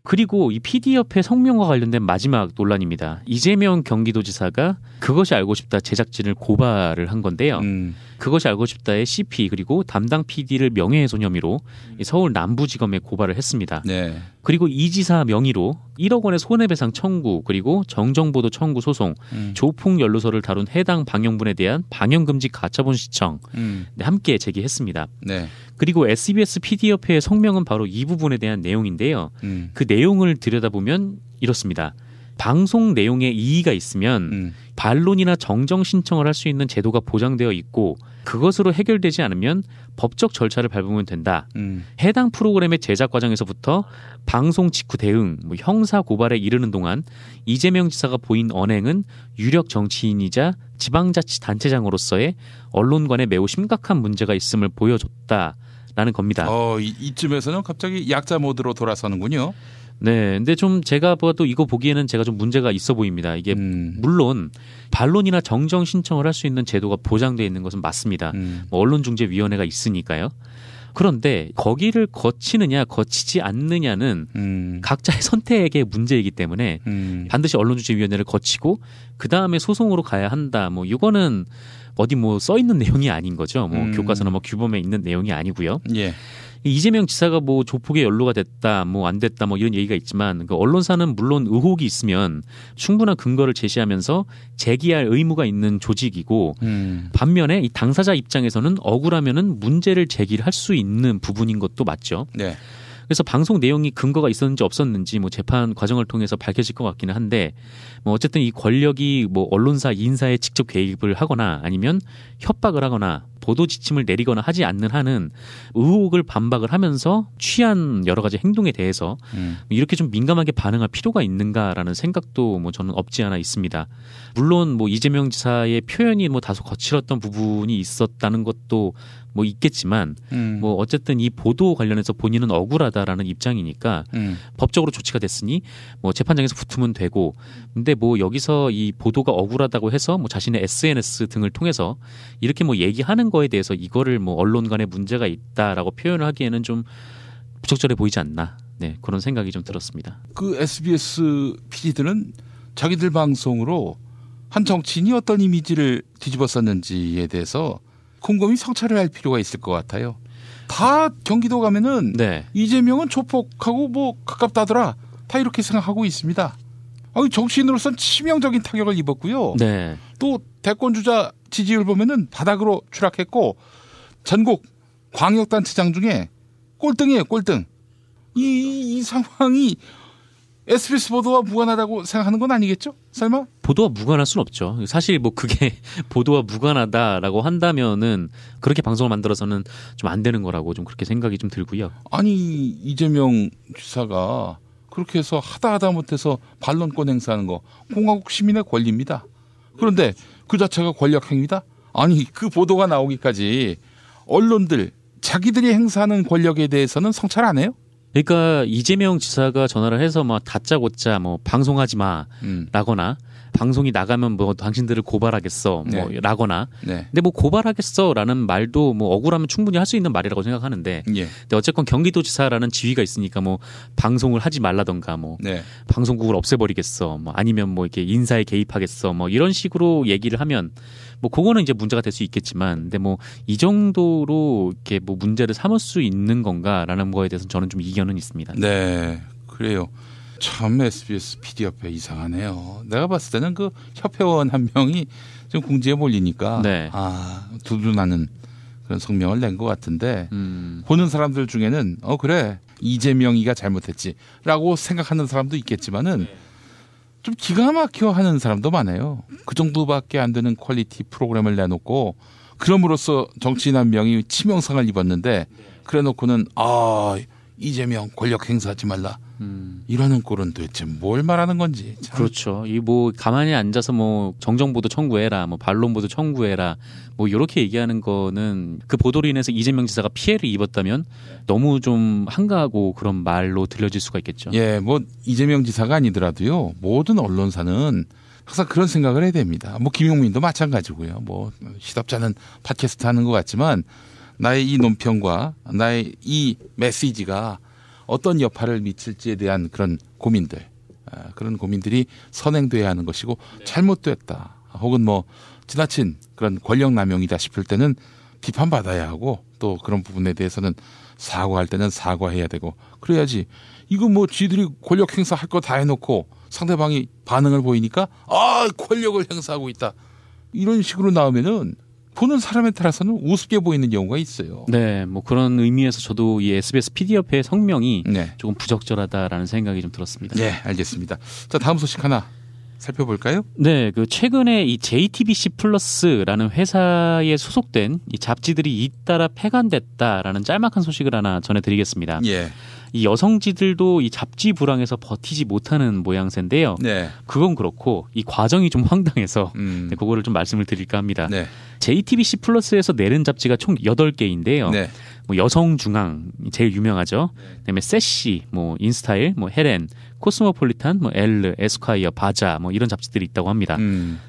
Speaker 7: 그리고 이 PD협회 성명과 관련된 마지막 논란입니다. 이재명 경기도지사가 그것이 알고 싶다 제작진을 고발을 한 건데요. 그것이 알고 싶다의 CP 그리고 담당 PD를 명예훼손 혐의로 서울 남부지검에 고발을 했습니다. 그리고 이 지사 명의로 1억 원의 손해배상 청구 그리고 정정보도 청구 소송, 조폭 연루소를 다룬 해당 방영분에 대한 방영금지 가처분 신청 함께 제기했습니다. 그리고 SBS PD협회의 성명은 바로 이 부분에 대한 내용인데요. 그 내용을 들여다보면 이렇습니다. 방송 내용에 이의가 있으면 반론이나 정정 신청을 할 수 있는 제도가 보장되어 있고 그것으로 해결되지 않으면 법적 절차를 밟으면 된다. 해당 프로그램의 제작 과정에서부터 방송 직후 대응, 형사 고발에 이르는 동안 이재명 지사가 보인 언행은 유력 정치인이자 지방자치단체장으로서의 언론관에 매우 심각한 문제가 있음을 보여줬다라는 겁니다.
Speaker 2: 이쯤에서는 갑자기 약자 모드로 돌아서는군요.
Speaker 7: 네, 근데 좀 제가 봐도 이거 보기에는 제가 좀 문제가 있어 보입니다. 이게 물론 반론이나 정정 신청을 할 수 있는 제도가 보장되어 있는 것은 맞습니다. 언론중재위원회가 있으니까요. 그런데 거기를 거치느냐 거치지 않느냐는 각자의 선택의 문제이기 때문에 반드시 언론중재위원회를 거치고 그 다음에 소송으로 가야 한다. 이거는 어디 써 있는 내용이 아닌 거죠. 교과서나 규범에 있는 내용이 아니고요.
Speaker 2: 예.
Speaker 7: 이재명 지사가 조폭에 연루가 됐다, 안 됐다, 이런 얘기가 있지만 언론사는 물론 의혹이 있으면 충분한 근거를 제시하면서 제기할 의무가 있는 조직이고 반면에 이 당사자 입장에서는 억울하면은 문제를 제기를 할 수 있는 부분인 것도 맞죠.
Speaker 2: 네.
Speaker 7: 그래서 방송 내용이 근거가 있었는지 없었는지 재판 과정을 통해서 밝혀질 것 같기는 한데 어쨌든 이 권력이 언론사 인사에 직접 개입을 하거나 아니면 협박을 하거나 보도 지침을 내리거나 하지 않는 한은 의혹을 반박을 하면서 취한 여러 가지 행동에 대해서 이렇게 좀 민감하게 반응할 필요가 있는가라는 생각도 저는 없지 않아 있습니다. 물론 이재명 지사의 표현이 다소 거칠었던 부분이 있었다는 것도 있겠지만 어쨌든 이 보도 관련해서 본인은 억울하다라는 입장이니까 법적으로 조치가 됐으니 재판장에서 붙으면 되고 근데 여기서 이 보도가 억울하다고 해서 자신의 SNS 등을 통해서 이렇게 얘기하는 거에 대해서 이거를 언론 간에 문제가 있다라고 표현을 하기에는 좀 부적절해 보이지 않나. 네, 그런 생각이 좀 들었습니다.
Speaker 2: 그 SBS PD들은 자기들 방송으로 한 정치인이 어떤 이미지를 뒤집었었는지에 대해서 곰곰이 성찰을 할 필요가 있을 것 같아요. 다 경기도 가면은 이재명은 조폭하고 가깝다더라. 다 이렇게 생각하고 있습니다. 정치인으로서는 치명적인 타격을 입었고요.
Speaker 7: 네.
Speaker 2: 또 대권주자 지지율 보면은 바닥으로 추락했고 전국 광역단체장 중에 꼴등이에요. 꼴등. 이 상황이 SBS 보도와 무관하다고 생각하는 건 아니겠죠? 설마?
Speaker 7: 보도와 무관할 수는 없죠. 사실 그게 보도와 무관하다라고 한다면은 그렇게 방송을 만들어서는 좀 안 되는 거라고 좀 그렇게 생각이 좀 들고요.
Speaker 2: 아니 이재명 지사가 그렇게 해서 하다 못해서 반론권 행사하는 거 공화국 시민의 권리입니다. 그런데 그 자체가 권력 행위다? 아니 그 보도가 나오기까지 언론들 자기들이 행사하는 권력에 대해서는 성찰 안 해요?
Speaker 7: 그러니까 이재명 지사가 전화를 해서 다짜고짜 방송하지 마라거나 방송이 나가면 당신들을 고발하겠어 라거나 근데 고발하겠어라는 말도 억울하면 충분히 할 수 있는 말이라고 생각하는데 근데 어쨌건 경기도지사라는 지위가 있으니까 방송을 하지 말라던가 방송국을 없애버리겠어 아니면 이렇게 인사에 개입하겠어 이런 식으로 얘기를 하면 그거는 이제 문제가 될 수 있겠지만 근데 이 정도로 이렇게 문제를 삼을 수 있는 건가라는 거에 대해서는 저는 좀 이견은 있습니다.
Speaker 2: 네, 그래요. 참 SBS PD협회 이상하네요. 내가 봤을 때는 그 협회원 한 명이 좀 궁지에 몰리니까 두둔하는 그런 성명을 낸 것 같은데 보는 사람들 중에는 그래 이재명이가 잘못했지라고 생각하는 사람도 있겠지만은 좀 기가 막혀 하는 사람도 많아요. 그 정도밖에 안 되는 퀄리티 프로그램을 내놓고 그럼으로써 정치인 한 명이 치명상을 입었는데 그래놓고는 이재명 권력 행사하지 말라. 이러는 꼴은 도대체 뭘 말하는 건지. 참.
Speaker 7: 그렇죠. 이 가만히 앉아서 정정보도 청구해라, 반론보도 청구해라, 이렇게 얘기하는 거는 그 보도로 인해서 이재명 지사가 피해를 입었다면 너무 좀 한가하고 그런 말로 들려질 수가 있겠죠.
Speaker 2: 예, 이재명 지사가 아니더라도요. 모든 언론사는 항상 그런 생각을 해야 됩니다. 김용민도 마찬가지고요. 시덥잖은 팟캐스트 하는 것 같지만 나의 이 논평과 나의 이 메시지가 어떤 여파를 미칠지에 대한 그런 고민들, 그런 고민들이 선행돼야 하는 것이고 잘못됐다 혹은 지나친 그런 권력 남용이다 싶을 때는 비판받아야 하고 또 그런 부분에 대해서는 사과할 때는 사과해야 되고 그래야지 이거 쥐들이 권력 행사할 거 다 해놓고 상대방이 반응을 보이니까 권력을 행사하고 있다 이런 식으로 나오면은 보는 사람에 따라서는 우습게 보이는 경우가 있어요.
Speaker 7: 네, 뭐 그런 의미에서 저도 이 SBS PD협회의 성명이
Speaker 2: 네.
Speaker 7: 조금 부적절하다라는 생각이 좀 들었습니다.
Speaker 2: 네, 알겠습니다. 자, 다음 소식 하나 살펴볼까요?
Speaker 7: 네, 그 최근에 이 JTBC 플러스라는 회사에 소속된 이 잡지들이 잇따라 폐간됐다라는 짤막한 소식을 하나 전해드리겠습니다.
Speaker 2: 예.
Speaker 7: 이 여성지들도 이 잡지 불황에서 버티지 못하는 모양새인데요.
Speaker 2: 네.
Speaker 7: 그건 그렇고 이 과정이 좀 황당해서 네, 그거를 좀 말씀을 드릴까 합니다.
Speaker 2: 네.
Speaker 7: JTBC 플러스에서 내는 잡지가 총 8개인데요. 네. 뭐 여성중앙 제일 유명하죠. 그다음에 세시, 뭐 인스타일, 뭐 헤렌, 코스모폴리탄, 뭐 엘르, 에스콰이어, 바자 뭐 이런 잡지들이 있다고 합니다.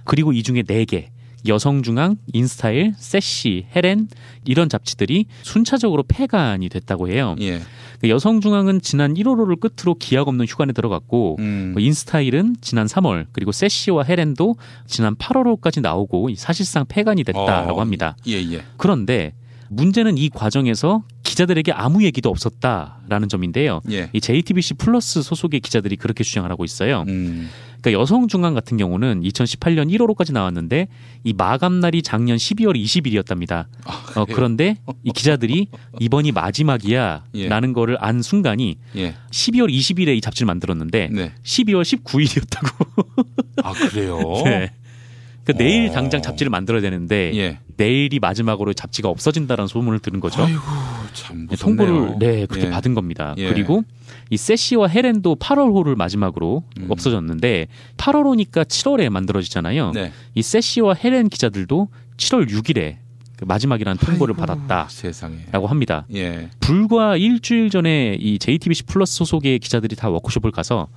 Speaker 7: 그리고 이 중에 4개 여성중앙, 인스타일, 세시, 헤렌 이런 잡지들이 순차적으로 폐간이 됐다고 해요.
Speaker 2: 예.
Speaker 7: 여성중앙은 지난 1월호를 끝으로 기약 없는 휴관에 들어갔고 인스타일은 지난 3월 그리고 세시와 헤렌도 지난 8월호까지 나오고 사실상 폐간이 됐다라고 합니다.
Speaker 2: 예.
Speaker 7: 그런데 문제는 이 과정에서 기자들에게 아무 얘기도 없었다라는 점인데요.
Speaker 2: 예.
Speaker 7: 이 JTBC 플러스 소속의 기자들이 그렇게 주장을 하고 있어요. 그러니까 여성중앙 같은 경우는 2018년 1월호까지 나왔는데 이 마감날이 작년 12월 20일이었답니다. 그런데 이 기자들이 이번이 마지막이야 라는 거를 안 순간이 12월 20일에 이 잡지를 만들었는데 12월 19일이었다고.
Speaker 2: 아, 그래요?
Speaker 7: 네. 그러니까 내일 당장 잡지를 만들어야 되는데 내일이 마지막으로 잡지가 없어진다라는 소문을 들은 거죠.
Speaker 2: 아이고, 참 무섭네요.
Speaker 7: 통보를 그렇게 받은 겁니다. 그리고 이 세시와 헤렌도 8월호를 마지막으로 없어졌는데 8월호니까 7월에 만들어지잖아요. 이 세시와 헤렌 기자들도 7월 6일에 그 마지막이라는 통보를 받았다라고
Speaker 2: 세상에.
Speaker 7: 합니다.
Speaker 2: 예.
Speaker 7: 불과 일주일 전에 이 JTBC 플러스 소속의 기자들이 다 워크숍을 가서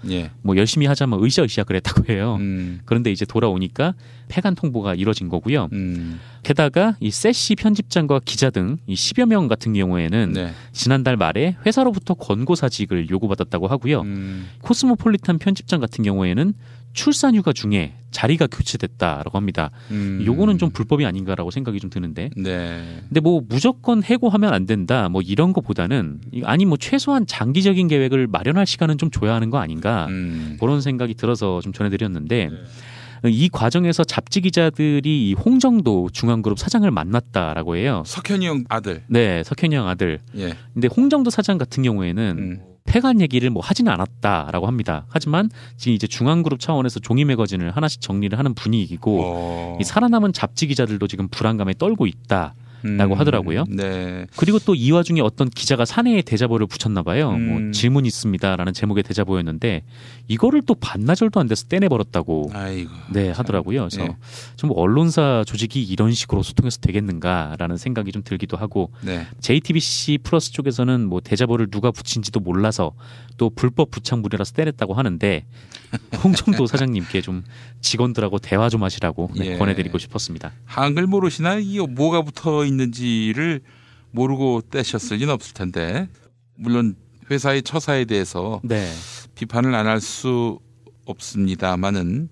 Speaker 7: 뭐 열심히 하자 뭐 으쌰으쌰 그랬다고 해요. 그런데 이제 돌아오니까 폐간 통보가 이뤄진 거고요. 게다가 이 세시 편집장과 기자 등 이 10여 명 같은 경우에는 지난달 말에 회사로부터 권고사직을 요구받았다고 하고요. 코스모폴리탄 편집장 같은 경우에는 출산휴가 중에 자리가 교체됐다라고 합니다. 요거는 좀 불법이 아닌가라고 생각이 좀 드는데. 근데 뭐 무조건 해고하면 안 된다. 뭐 이런 거보다는 아니 뭐 최소한 장기적인 계획을 마련할 시간은 좀 줘야 하는 거 아닌가. 그런 생각이 들어서 좀 전해드렸는데. 이 과정에서 잡지 기자들이 이 홍정도 중앙그룹 사장을 만났다라고 해요.
Speaker 2: 석현이 형 아들.
Speaker 7: 네, 석현이 형 아들.
Speaker 2: 예.
Speaker 7: 근데 홍정도 사장 같은 경우에는 폐간 얘기를 뭐 하지는 않았다라고 합니다. 하지만 지금 이제 중앙그룹 차원에서 종이 매거진을 하나씩 정리를 하는 분위기고 이 살아남은 잡지 기자들도 지금 불안감에 떨고 있다. 라고 하더라고요.
Speaker 2: 네.
Speaker 7: 그리고 또 이 와중에 어떤 기자가 사내에 대자보를 붙였나 봐요. 뭐 질문 있습니다라는 제목의 대자보였는데 이거를 또 반나절도 안 돼서 떼내버렸다고 하더라고요. 그래서 좀 언론사 조직이 이런 식으로 소통해서 되겠는가라는 생각이 좀 들기도 하고 JTBC 플러스 쪽에서는 뭐 대자보를 누가 붙인지도 몰라서 또 불법 부착물이라서 떼냈다고 하는데 홍정도 사장님께 좀 직원들하고 대화 좀 하시라고 권해드리고 싶었습니다.
Speaker 2: 한글 모르시나 이 뭐가 붙어 있는지를 모르고 떼셨을 리는 없을 텐데 물론 회사의 처사에 대해서 비판을 안 할 수 없습니다만은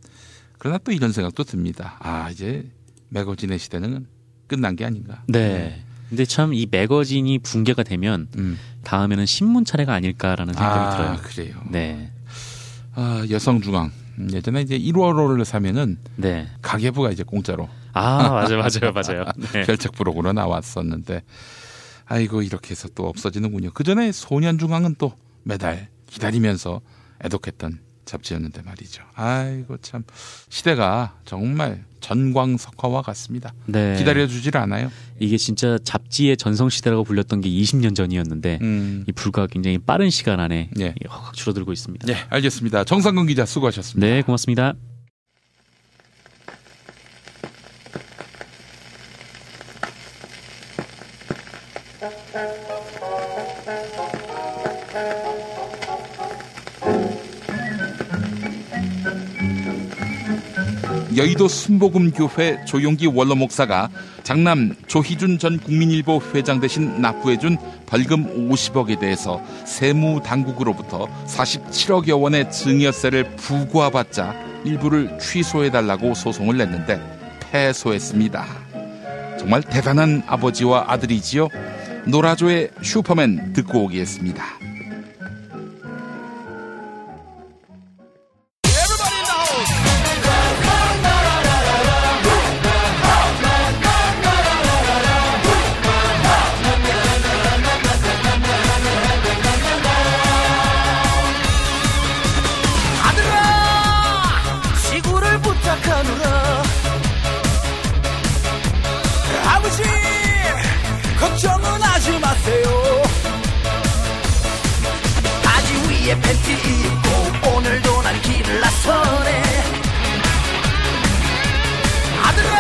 Speaker 2: 그러나 또 이런 생각도 듭니다. 아 이제 매거진의 시대는 끝난 게 아닌가.
Speaker 7: 네. 근데 참 이 매거진이 붕괴가 되면 다음에는 신문 차례가 아닐까라는 생각이 들어요.
Speaker 2: 그래요.
Speaker 7: 네.
Speaker 2: 아 여성중앙 예전에 이제 1월호를 사면은 가계부가 이제 공짜로.
Speaker 7: 맞아요. 네.
Speaker 2: 결책부록으로 나왔었는데 아이고 이렇게 해서 또 없어지는군요. 그 전에 소년중앙은 또 매달 기다리면서 애독했던 잡지였는데 말이죠. 아이고 참 시대가 정말 전광석화와 같습니다. 기다려주질 않아요.
Speaker 7: 이게 진짜 잡지의 전성시대라고 불렸던 게 20년 전이었는데 이 불과 굉장히 빠른 시간 안에 확 줄어들고 있습니다.
Speaker 2: 네, 알겠습니다. 정상근 기자 수고하셨습니다.
Speaker 7: 네, 고맙습니다.
Speaker 2: 여의도 순복음교회 조용기 원로 목사가 장남 조희준 전 국민일보 회장 대신 납부해준 벌금 50억에 대해서 세무당국으로부터 47억여 원의 증여세를 부과받자 일부를 취소해달라고 소송을 냈는데 패소했습니다. 정말 대단한 아버지와 아들이지요. 노라조의 슈퍼맨 듣고 오겠습니다.
Speaker 8: 잊고 오늘도 난 길을 나서네. 아들아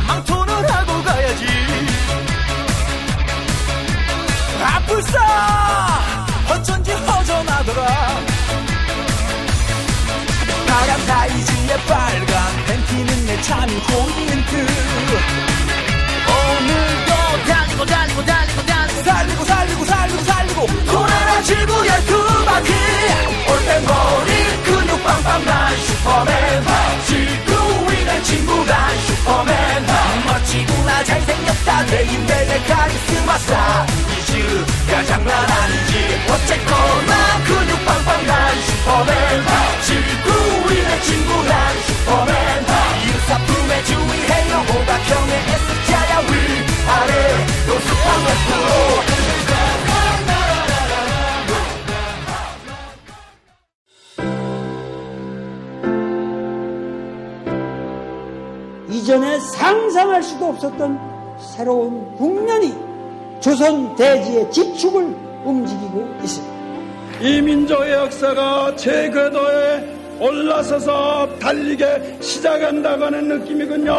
Speaker 8: 망토는 하고 가야지. 아플싸 어쩐지 허전하더라. 파란 타이즈에 빨간 팬티는 내 참이 포인트. 오늘도 달리고 달리고 달리고 달리고 달리고 달리고 달리고 달리고 코로나 지구 12바퀴. 올빼머리 근육 빵빵한 슈퍼맨. 지구 위의 친구가 슈퍼맨. 멋지구나 잘생겼다 내 인생의 카리스마 스타. 이즈가 장난 아니지. 어쨌거나 근육 빵빵한 슈퍼맨. 지구 위의 친구란 슈퍼맨. 이유사품에 주의해요. 오각형의 S자야 위아래 노스팡의 프로.
Speaker 10: 이전에 상상할 수도 없었던 새로운 국면이 조선 대지의 지축을 움직이고 있습니다.
Speaker 11: 이 민족의 역사가 제 궤도에 올라서서 달리게 시작한다고 하는 느낌이군요.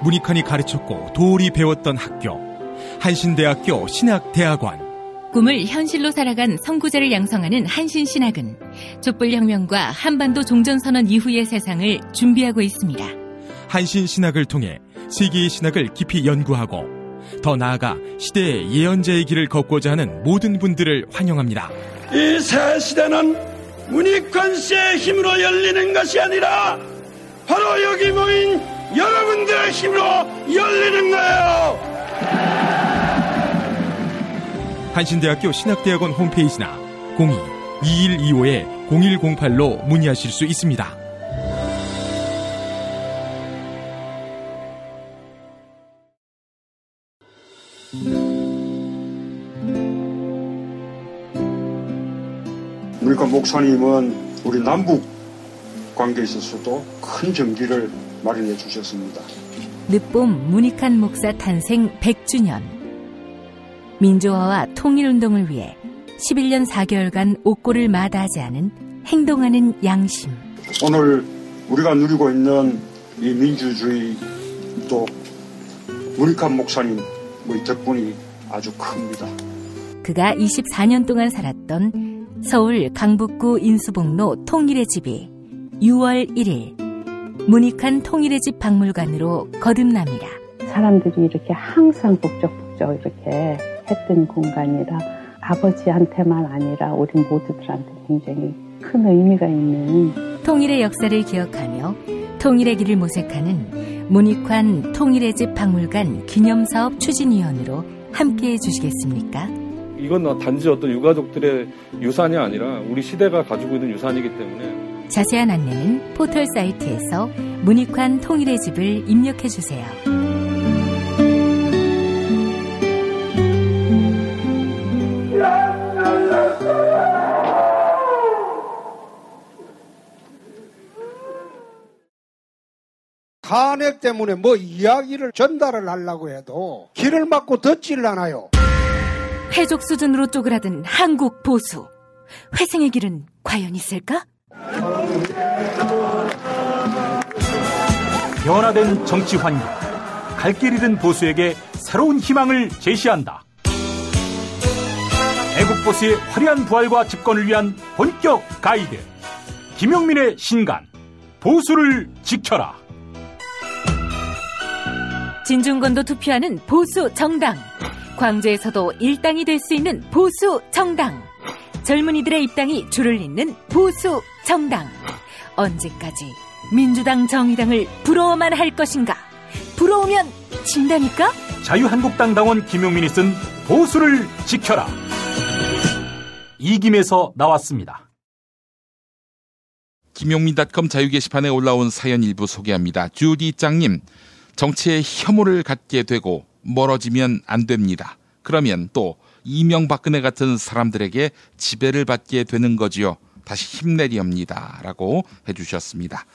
Speaker 3: 문익환이 가르쳤고 도울이 배웠던 학교, 한신대학교 신학대학원.
Speaker 12: 꿈을 현실로 살아간 선구자를 양성하는 한신신학은 촛불혁명과 한반도 종전선언 이후의 세상을 준비하고 있습니다.
Speaker 3: 한신신학을 통해 세계의 신학을 깊이 연구하고 더 나아가 시대의 예언자의 길을 걷고자 하는 모든 분들을 환영합니다.
Speaker 11: 이 새 시대는 문익환 씨의 힘으로 열리는 것이 아니라 바로 여기 모인 여러분들의 힘으로 열리는 거예요.
Speaker 3: 한신대학교 신학대학원 홈페이지나 02-2125-0108로 문의하실 수 있습니다.
Speaker 13: 문익환 목사님은 우리 남북 관계에 있어서도 큰 정기를 마련해 주셨습니다.
Speaker 12: 늦봄 문익환 목사 탄생 100주년. 민주화와 통일운동을 위해 11년 4개월간 옥고를 마다하지 않은 행동하는 양심.
Speaker 13: 오늘 우리가 누리고 있는 이 민주주의 또 문익환 목사님 덕분이 아주 큽니다.
Speaker 12: 그가 24년 동안 살았던 서울 강북구 인수봉로 통일의 집이 6월 1일 문익환 통일의 집 박물관으로 거듭납니다.
Speaker 26: 사람들이 이렇게 항상 북적북적 이렇게 했던 공간이라 아버지한테만 아니라 우리 모두들한테 굉장히 큰 의미가 있는
Speaker 12: 통일의 역사를 기억하며 통일의 길을 모색하는 문익환 통일의 집 박물관 기념사업 추진위원으로 함께해 주시겠습니까?
Speaker 27: 이건 단지 어떤 유가족들의 유산이 아니라 우리 시대가 가지고 있는 유산이기 때문에
Speaker 12: 자세한 안내는 포털 사이트에서 문익환 통일의 집을 입력해 주세요.
Speaker 18: 탄핵 때문에 뭐 이야기를 전달을 하려고 해도 길을 막고 듣질 않아요.
Speaker 12: 해족 수준으로 쪼그라든 한국 보수. 회생의 길은 과연 있을까?
Speaker 5: 변화된 정치 환경. 갈 길 잃은 보수에게 새로운 희망을 제시한다. 애국 보수의 화려한 부활과 집권을 위한 본격 가이드. 김용민의 신간. 보수를 지켜라.
Speaker 12: 진중권도 투표하는 보수 정당. 광주에서도 일당이 될 수 있는 보수 정당. 젊은이들의 입당이 줄을 잇는 보수 정당. 언제까지 민주당 정의당을 부러워만 할 것인가? 부러우면 진다니까?
Speaker 5: 자유한국당 당원 김용민이 쓴 보수를 지켜라. 이김에서 나왔습니다.
Speaker 2: 김용민.com 자유 게시판에 올라온 사연 일부 소개합니다. 주디짱님, 정치에 혐오를 갖게 되고 멀어지면 안 됩니다. 그러면 또 이명박근혜 같은 사람들에게 지배를 받게 되는 거지요. 다시 힘내리옵니다. 라고 해주셨습니다.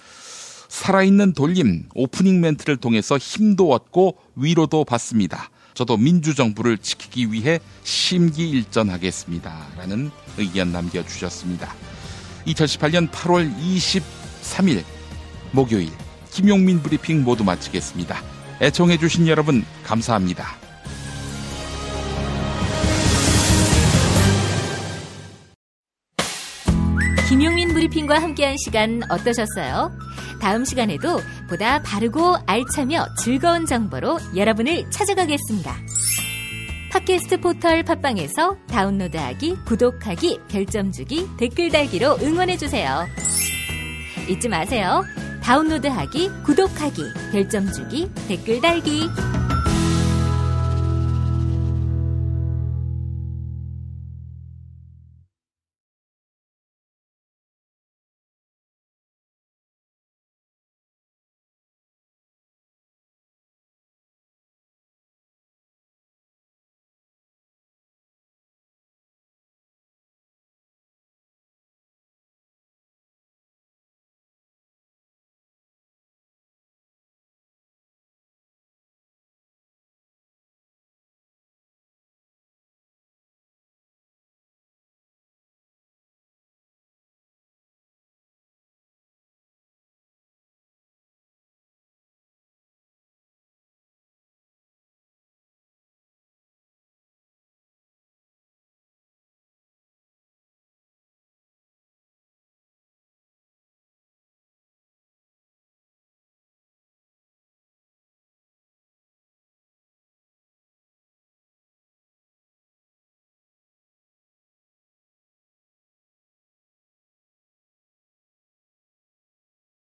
Speaker 2: 살아있는 돌림 오프닝 멘트를 통해서 힘도 얻고 위로도 받습니다. 저도 민주정부를 지키기 위해 심기일전하겠습니다. 라는 의견 남겨주셨습니다. 2018년 8월 23일 목요일 김용민 브리핑 모두 마치겠습니다. 애청해주신 여러분 감사합니다.
Speaker 12: 김용민 브리핑과 함께한 시간 어떠셨어요? 다음 시간에도 보다 바르고 알차며 즐거운 정보로 여러분을 찾아가겠습니다. 팟캐스트 포털 팟빵에서 다운로드하기, 구독하기, 별점 주기, 댓글 달기로 응원해주세요. 잊지 마세요. 다운로드하기, 구독하기, 별점 주기, 댓글 달기.